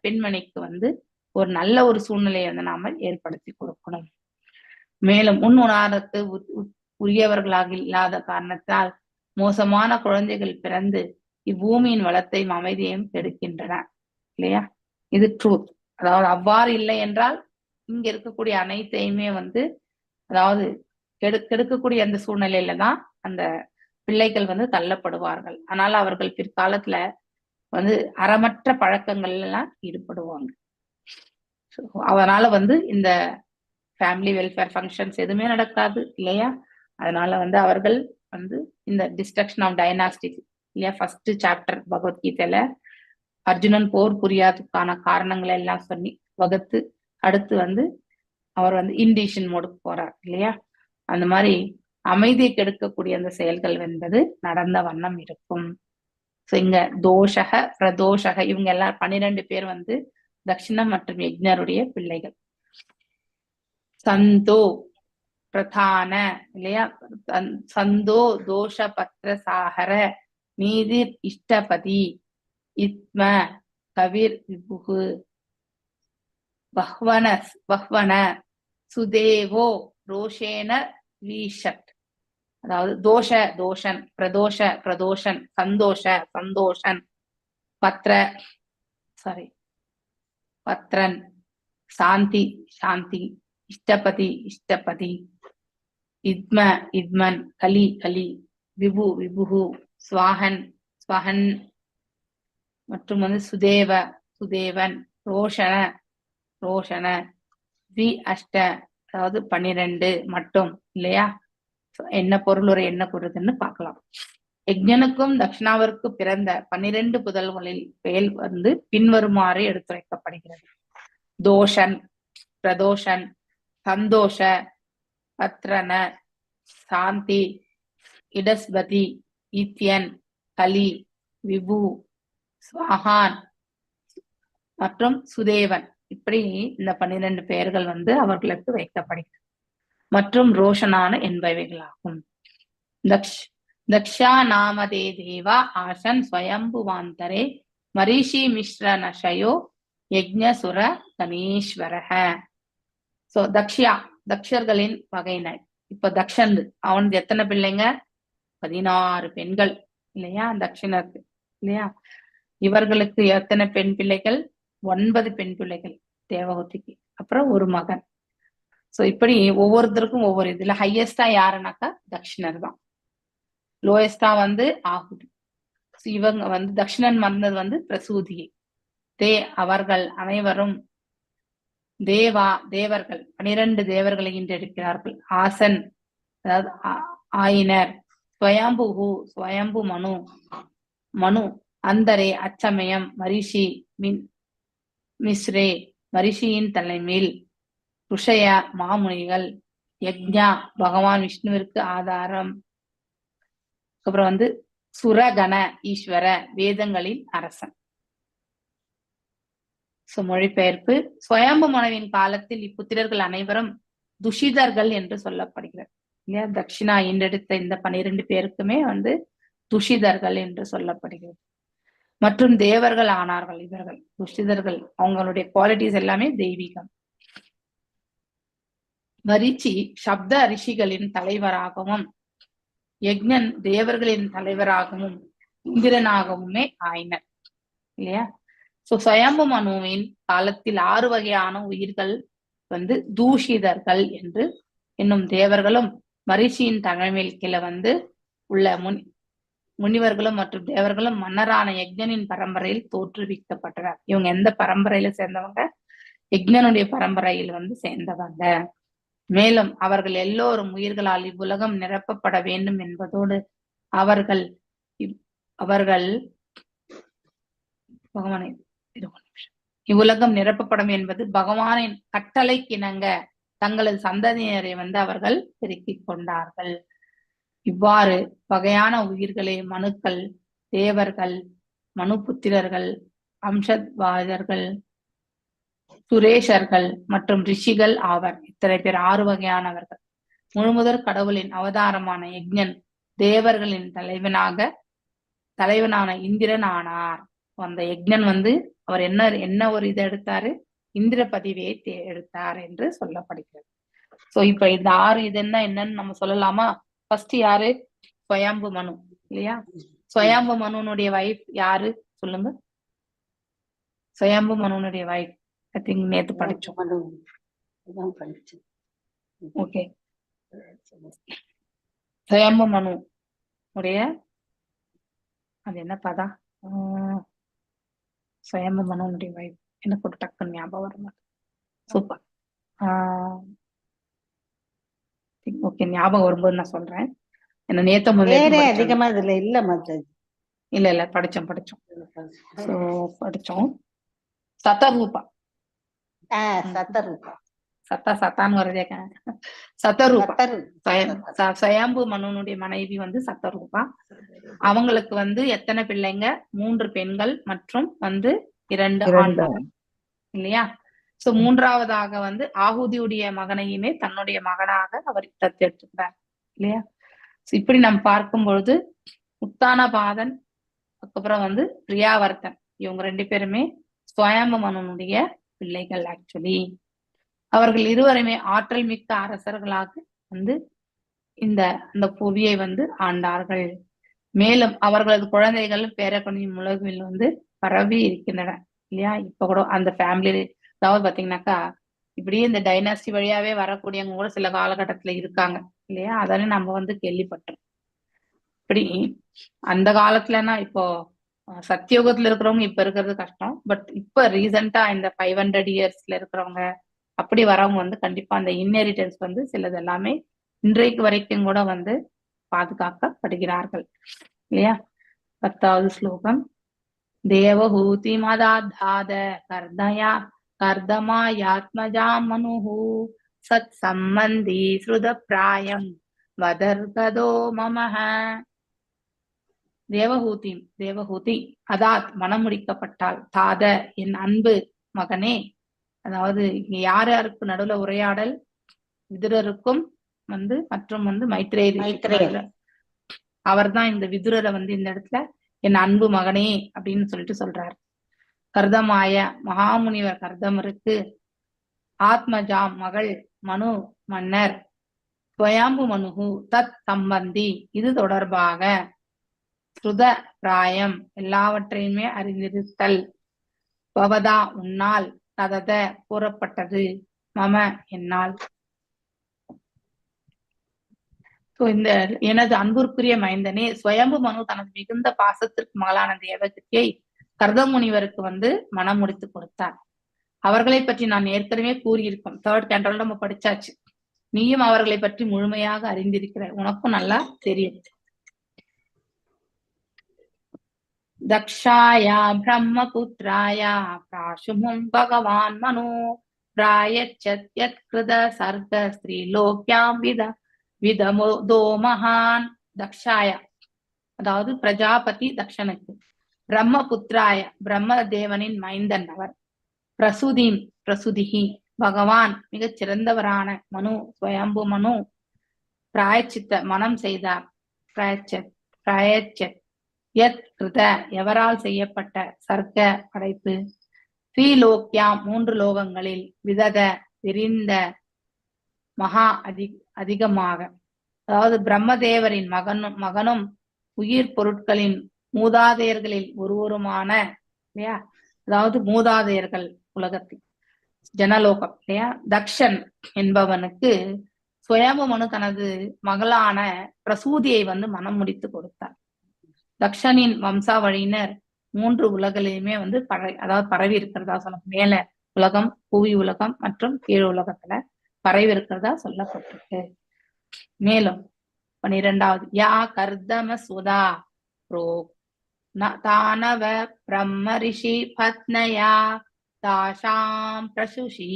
பெண்மணிக்கு வந்து ஒரு நல்ல ஒரு சூழ்நிலையை வந்து நாம ஏற்படுத்தி கொடுக்கணும். மேலும் முன் உணாரத்து உரியவர்களாக இல்லாத காரணத்தால் மோசமான குழந்தைகள் பிறந்து இப்பூமியின் வளத்தையும் அமைதியையும் கெடுக்கின்றன இல்லையா. இது ட்ரூத். அதாவது அவ்வாறு இல்லை என்றால் இங்க இருக்கக்கூடிய அனைத்தையுமே வந்து அதாவது கெடுக்கக்கூடிய அந்த சூழ்நிலையில தான் அந்த பிள்ளைகள் வந்து தள்ளப்படுவார்கள். ஆனால் அவர்கள் பிற்காலத்துல வந்து அறமற்ற பழக்கங்கள் எல்லாம் ஈடுபடுவாங்க. அதனால வந்து இந்த ஃபேமிலி வெல்ஃபேர் ஃபங்க்ஷன்ஸ் எதுவுமே நடக்காது இல்லையா. அதனால வந்து அவர்கள் வந்து இந்த டிஸ்ட்ரக்ஷன் ஆஃப் டைனாஸ்டிக் இல்லையா, ஃபர்ஸ்ட் சாப்டர் பகவத்கீதையில அர்ஜுனன் போர் புரியாததுக்கான காரணங்களை எல்லாம் சொல்லி வகுத்து அடுத்து வந்து அவர் வந்து இன்டிஷன் மோடுக்கு போறார் இல்லையா. அந்த மாதிரி அமைதியை கெடுக்கக்கூடிய அந்த செயல்கள் என்பது நடந்த வண்ணம் இருக்கும். ஸோ இங்க தோஷக பிரதோஷக இவங்க எல்லாம் 12 பேர் வந்து தக்ஷணம் மற்றும் யஜ்ஞருடைய பிள்ளைகள். சந்தோ பிரதான இல்லையா, சந்தோ தோஷ பத்ர சாகர நீதிர் இஷ்டபதி இத்ம கவிர் விபுகு பஹ்வன சுதேவோ ரோஷேன வீஷட். அதாவது தோஷன் பிரதோஷன் சந்தோஷன் பத்ரன் சாந்தி இஷ்டபதி இத்மன் கலி விபுகு ஸ்வாஹன் மற்றும் வந்து சுதேவன் ரோஷன வி அஷ்ட அதாவது 12 மட்டும் இல்லையா. என்ன பொருளுரை என்ன கூறுதுன்னு பார்க்கலாம். யஜ்ஞனுக்கும் தக்ஷணாவிற்கு பிறந்த 12 புதல்களில் பெயர் வந்து பின்வருமாறு எடுத்துரைக்கப்படுகிறது. தோஷன், பிரதோஷன், சந்தோஷ, பத்ரன, சாந்தி, இடஸ்பதி, ஈத்யன், கலி, விபு, ஸ்வாஹான் மற்றும் சுதேவன். இப்படி இந்த 12 பெயர்கள் வந்து அவர்களுக்கு வைக்கப்படுகிறது. மற்றும் ரோஷனான என்பவைகளாகும். தக்ஷா நாமதே தேவா ஆசன் ஸ்வயம்புவாந்தரே மரிஷி மிஸ்ர நஷயோ யஜ்ஞசுர கணேஸ்வரஹ. சோ தக்ஷர்களின் வகையினர். இப்ப தக்ஷன் அவனுக்கு எத்தனை பிள்ளைங்க? 16 பெண்கள் இல்லையா தக்ஷனுக்கு இல்லையா. இவர்களுக்கு எத்தனை பெண் பிள்ளைகள்? 9 பெண் பிள்ளைகள் தேவகூதிக்கு, அப்புறம் ஒரு மகன். சோ இப்படி ஒவ்வொருத்தருக்கும் ஒவ்வொரு இதுல ஹையஸ்டா யாருனாக்கா தக்ஷிணர் தான். லோயஸ்டா வந்து ஆகுதி. இவங்க வந்து தக்ஷிணன் மறந்தது வந்து பிரசூதியை. அவர்கள் அனைவரும் தேவர்கள் 12 தேவர்களை ஈன்றெடுக்கிறார்கள். ஆசன் அதாவது ஆயினர், ஸ்வயம்பு மனு அந்தரே அச்சமயம் மரிஷி மிஸ்ரே மரிஷியின் தலைமையில் ருஷய மாமுனிகள், யக்ஞா பகவான் விஷ்ணுவிற்கு ஆதாரம், அப்புறம் வந்து சுரகண ஈஸ்வர வேதங்களின் அரசன். மொழிபெயர்ப்பு. ஸ்வயம்பு மனுவின் காலத்தில் இப்புத்திரர்கள் அனைவரும் துஷிதர்கள் என்று சொல்லப்படுகிறது இல்லையா. தக்ஷிணா ஈன்றெடுத்த இந்த 12 பேருக்குமே வந்து துஷிதர்கள் என்று சொல்லப்படுகிறது. மற்றும் தேவர்கள் ஆனார்கள் இவர்கள் துஷிதர்கள். அவங்களுடைய குவாலிட்டிஸ் எல்லாமே தெய்வீகம். மரிச்சி சப்த ரிஷிகளின் தலைவராகவும் யக்ஞன் தேவர்களின் தலைவராகவும் இந்திரனாகவுமே ஆயினர் இல்லையா. ஸ்வயம்பு மனுவின் காலத்தில் 6 வகையான உயிர்கள் வந்து தூஷிதர்கள் என்று என்னும் தேவர்களும் மரிஷியின் தலைமையில் கீழே வந்து உள்ள முனிவர்களும் மற்றும் தேவர்களும் மன்னரான யக்ஞனின் பரம்பரையில் தோற்றுவிக்கப்பட்டனர். இவங்க எந்த பரம்பரையில சேர்ந்தவங்க? யக்ஞனுடைய பரம்பரையில் வந்து சேர்ந்தவங்க. மேலும் அவர்கள் எல்லோரும் உயிர்களால் இவ்வுலகம் நிரப்பப்பட வேண்டும் என்பதோடு அவர்கள் இவ்வுலகம் நிரப்பப்படும் என்பது பகவானின் கட்டளைக்கிணங்க தங்களது சந்ததியினரை வந்து அவர்கள் பெருக்கிக் கொண்டார்கள். இவ்வாறு வகையான உயிர்களே மனுக்கள், தேவர்கள், மனுபுத்திரர்கள், அம்சத்வாதர்கள், சுரேஷர்கள் மற்றும் ரிஷிகள் ஆவர். இத்தனை பேர் 6 வகையானவர்கள். முழுமுதற் கடவுளின் அவதாரமான யக்ஞன் தேவர்களின் தலைவனான இந்திரன் ஆனார். அந்த யக்ஞன் வந்து அவர் என்ன ஒரு இதை எடுத்தாரு? இந்திர பதிவியை எடுத்தார் என்று சொல்லப்படுகிறது. சோ இப்ப இந்த 6 இது என்னன்னு நம்ம சொல்லலாமா? ஃபர்ஸ்ட் யாரு? ஸ்வயம்பு மனு இல்லையா. ஸ்வயம்பு மனுனுடைய வைஃப் யாரு சொல்லுங்க? ஸ்வயம்பு மனுனுடைய வைஃப் ஐ திங்க் நேத்து படிச்சோம். ஓகே, ஸ்வயம்பு மனு உடைய அது என்ன பதா? ஸ்வயம்பு மனுனுடைய வைஃப் எனக்கு ஒரு டக்குன்னு ஞாபகம் வர மாட்டேன். சூப்பர். ஓகே, ஞாபகம் வரும்போது நான் சொல்றேன். என்ன நேத்த அதிகமா இதுல இல்ல மாதாஜி. இல்ல படிச்சோம். சோ படிச்சோம். சதரூபா சத்தான்னு வருதே. சதரூபா ஸ்வயம்பு மனுனுடைய மனைவி வந்து சத்தரூபா. அவங்களுக்கு வந்து எத்தனை பிள்ளைங்க? 3 பெண்கள் மற்றும் வந்து 2 ஆண்கள். இல்லையா? சோ மூன்றாவதாக வந்து ஆகுதியுடைய மகனையுமே தன்னுடைய மகனாக அவர் தத்தெடுத்துக்கிறார் இல்லையா? இப்படி நம்ம பார்க்கும் பொழுது உத்தானபாதன் அதுக்கப்புறம் வந்து பிரியாவர்த்தன் இவங்க 2 பேருமே ஸ்வயம்பு மனுனுடைய பிள்ளைகள். ஆக்சுவலி அவர்கள் இருவருமே ஆற்றல் மிக்க அரசர்களாக வந்து அந்த புவியை வந்து ஆண்டார்கள். மேலும் அவர்களது குழந்தைகள் பேரக்குழந்தையின் உலகில் வந்து பரவி இருக்கின்றன இல்லையா? இப்ப கூட அந்த ஃபேமிலி, அதாவது பாத்தீங்கன்னாக்கா இப்படியே இந்த டைனாஸ்டி வழியாவே வரக்கூடியவங்க கூட சில காலகட்டத்துல இருக்காங்க இல்லையா? அதானே நம்ம வந்து கேள்விப்பட்டோம். இப்படி அந்த காலத்துலன்னா இப்போ சத்தியோகத்துல இருக்கிறவங்க இப்ப இருக்கிறது கஷ்டம். பட் இப்ப ரீசெண்டா இந்த 500 இயர்ஸ்ல இருக்கிறவங்க அப்படி வரவங்க வந்து கண்டிப்பா அந்த இன்ஹெரிட்டன்ஸ் வந்து சிலது எல்லாமே இன்றைக்கு வரைக்கும் கூட வந்து பாதுகாக்கப்படுகிறார்கள் இல்லையா? 10வது ஸ்லோகம். தேவஹூதி மதாதாத கர்தமாயாத்மஜா மனுஹு சத் சம்பந்தி ஸ்ருத பிராயம் வதர்கதோ மமஹ. தேவஹூதி அதாத் மனம் முடிக்கப்பட்டால், தாத என் அன்பு மகனே. அதாவது இங்க யார் யாருக்கு நடுவுல உரையாடல்? விதுரருக்கும் வந்து மற்றும் வந்து மைத்ரேயர். அவர் தான் இந்த விதுரரை வந்து இந்த இடத்துல என் அன்பு மகனே அப்படின்னு சொல்லிட்டு சொல்றாரு. கர்தமாய மகாமுனிவர் கர்தமருக்கு, ஆத்மஜாம் மகள், மனு மன்னர், ஸ்வயம்பு மனுகு தத் சம்பந்தி இது தொடர்பாக, ஸ்ருத பிராயம் எல்லாவற்றையுமே அறிந்திருத்தல், பவதா உன்னால், ததத கூறப்பட்டது, மம என்னால். இந்த எனது அன்புக்குரிய மைந்தனே, ஸ்வயம்பு மனு தனது மிகுந்த பாசத்திற்கு மகளான தேவகியை கர்தமுனிவருக்கு வந்து மனம் முடித்து கொடுத்தார். அவர்களை பற்றி நான் ஏற்கனவே கூறியிருக்கோம். 3rd கேண்டோல நம்ம படிச்சாச்சு. நீயும் அவர்களை பற்றி முழுமையாக அறிந்திருக்கிறாய், உனக்கும் நல்லா தெரியும். தக்ஷாயா பிரம்மபுத்ராயா பிராசுமும் பகவான் மனு பிராயச்சத் யத் கிருத சர்க ஸ்ரீலோக்யாம் விதமோதோ மகான். தக்ஷாய அதாவது பிரஜாபதி தக்ஷனுக்கு, பிரம்மபுத்ராய பிரம்ம தேவனின் மைந்தன் அவர், பிரசுதிகி பகவான் மிகச் சிறந்தவரான மனு ஸ்வயம்பு மனு பிராயச்சித்த மனம் செய்தார். பிராயச்சத் யத் கிருத எவரால் செய்யப்பட்ட, சர்க்க படைப்பு, ஸ்ரீலோக்யாம் 3 லோகங்களில், விதத விரிந்த, மகா அதிகமாக. அதாவது பிரம்மதேவரின் மகனும் உயிர் பொருட்களின் மூதாதையர்களில் ஒருவருமான இல்லையா? அதாவது மூதாதையர்கள் உலகத்தில் ஜனலோகம் இல்லையா? தக்ஷன் என்பவனுக்கு ஸ்வயம்பு மனு தனது மகளான பிரசூதியை வந்து மனம் முடித்து கொடுத்தார். தக்ஷனின் வம்சாவழியினர் 3 உலகிலையுமே வந்து அதாவது பரவி இருக்கிறதா சொல்ல, மேல உலகம், புவி உலகம் மற்றும் கீழ் உலகத்துல பரவி இருக்கிறதா சொல்லப்பட்டிருக்கு. மேலும் 12வது, யா கர்தம சுதா தானவ பிரம்ம ரிஷி பத்னயா தாஷாம் பிரசுஷி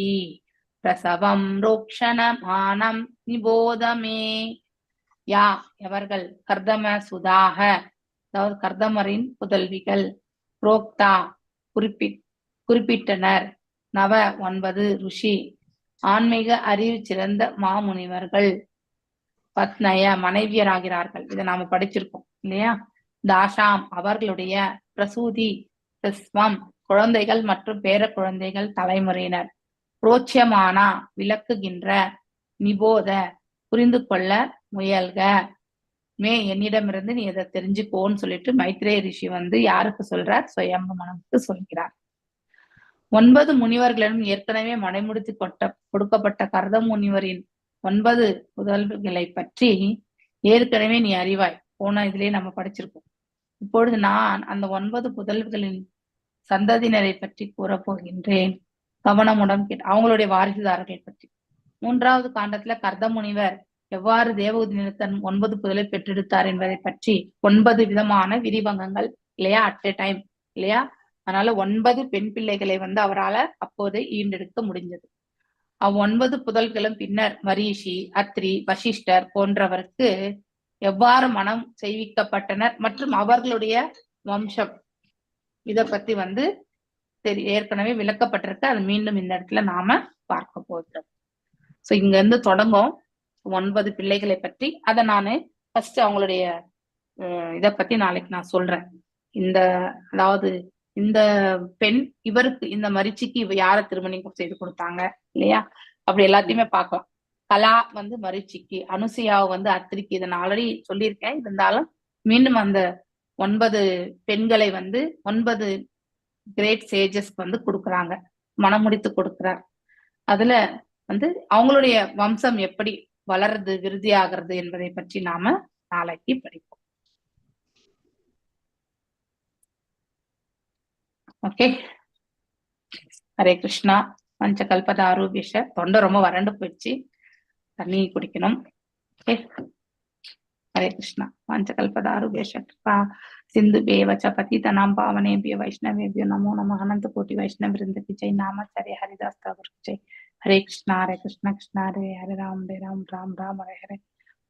பிரசவம் ரோக்ஷணமானம் நிபோதமே. யா எவர்கள், கர்தம சுதாக அதாவது கர்தமரின் புதல்விகள், புரோக்தா குறிப்பிட்டனர், நவ 9 ருஷி ஆன்மீக அறிவு சிறந்த மாமுனிவர்கள், பத்னய மனைவியராகிறார்கள். இதை நாம படிச்சிருக்கோம் இல்லையா? தாஷாம் அவர்களுடைய, பிரசூதி பிரஸ்வம் குழந்தைகள் மற்றும் பேர குழந்தைகள் தலைமுறையினர், புரோட்சமானா விளக்குகின்ற, நிபோத புரிந்து கொள்ள முயல்க, என்னிடமிருந்து நீ எதை தெரிஞ்சுக்கோன்னு சொல்லிட்டு மைத்ரேய ரிஷி வந்து யாருக்கு சொல்றார்? ஸ்வயம்பு மனுவுக்கு சொல்கிறார். 9 முனிவர்களிடம் ஏற்கனவே மடைமுடித்து கொடுக்கப்பட்ட கர்த முனிவரின் 9 புதல்விகளை பற்றி ஏற்கனவே நீ அறிவாய். போன இதுலயே நம்ம படிச்சிருக்கோம். இப்பொழுது நான் அந்த 9 புதல்விகளின் சந்ததியினரை பற்றி கூறப்போகின்றேன். கவனமுடன் அவங்களுடைய வாரிசுதாரர்களை பற்றி. 3வது காண்டத்துல கர்த முனிவர் எவ்வாறு தேவகூதி தன் 9 புதலை பெற்றெடுத்தார் என்பதை பற்றி 9 விதமான விரிவங்கங்கள் இல்லையா? அட் எ டைம் இல்லையா? அதனால 9 பெண் பிள்ளைகளை வந்து அவரால் அப்போதே ஈண்டெடுக்க முடிஞ்சது. 9 புதல்களும் பின்னர் மரீஷி, அத்ரி, வசிஷ்டர் போன்றவருக்கு எவ்வாறு மனம் செய்விக்கப்பட்டனர் மற்றும் அவர்களுடைய வம்சம் இத பத்தி வந்து ஏற்கனவே விளக்கப்பட்டிருக்கு. அது மீண்டும் இந்த இடத்துல நாம பார்க்க போகிறோம். சோ இங்க இருந்து தொடங்கும் 9 பிள்ளைகளை பற்றி. அதை நானு ஃபர்ஸ்ட் அவங்களுடைய இத பத்தி நாளைக்கு நான் சொல்றேன். அதாவது இந்த பெண் இவருக்கு இந்த மரிச்சிக்கு யார திருமணம் செய்து கொடுத்தாங்க இல்லையா, அப்படி எல்லாத்தையுமே பார்க்கலாம். கலா மரிச்சிக்கு, அனுசையாவை அத்திரிக்கு, இதை நான் ஆல்ரெடி சொல்லியிருக்கேன். இருந்தாலும் மீண்டும் அந்த 9 பெண்களை 9 கிரேட் சேஜஸ்க்கு கொடுக்குறாங்க, மனமுடித்து கொடுக்கிறார். அதுல அவங்களுடைய வம்சம் எப்படி வளருது, விருத்தி ஆகிறது என்பதை பற்றி நாம நாளைக்கு படிப்போம். ஓகே, ஹரே கிருஷ்ணா. பஞ்சகல்பத ஆரூபிஷ. தொண்டை ரொம்ப வறண்டு போயிடுச்சு, தண்ணி குடிக்கணும். ஓகே, ஹரே கிருஷ்ணா. பஞ்சகல்பத ஆரூபிஷ சிந்து பேவச்ச பதிதனாம் பாவனேபிய வைஷ்ணவேபியோ நமோ நம. அனந்த கோட்டி வைஷ்ணவ விருந்த விஜய் நாமச்சரிய ஹரிதாஸ் தாகூர் ஜெய். ஹரே கிருஷ்ணா ஹரே கிருஷ்ணா கிருஷ்ணா ஹரே ஹரே ராம் ராம் ராம் ராம் ஹரே ஹரே.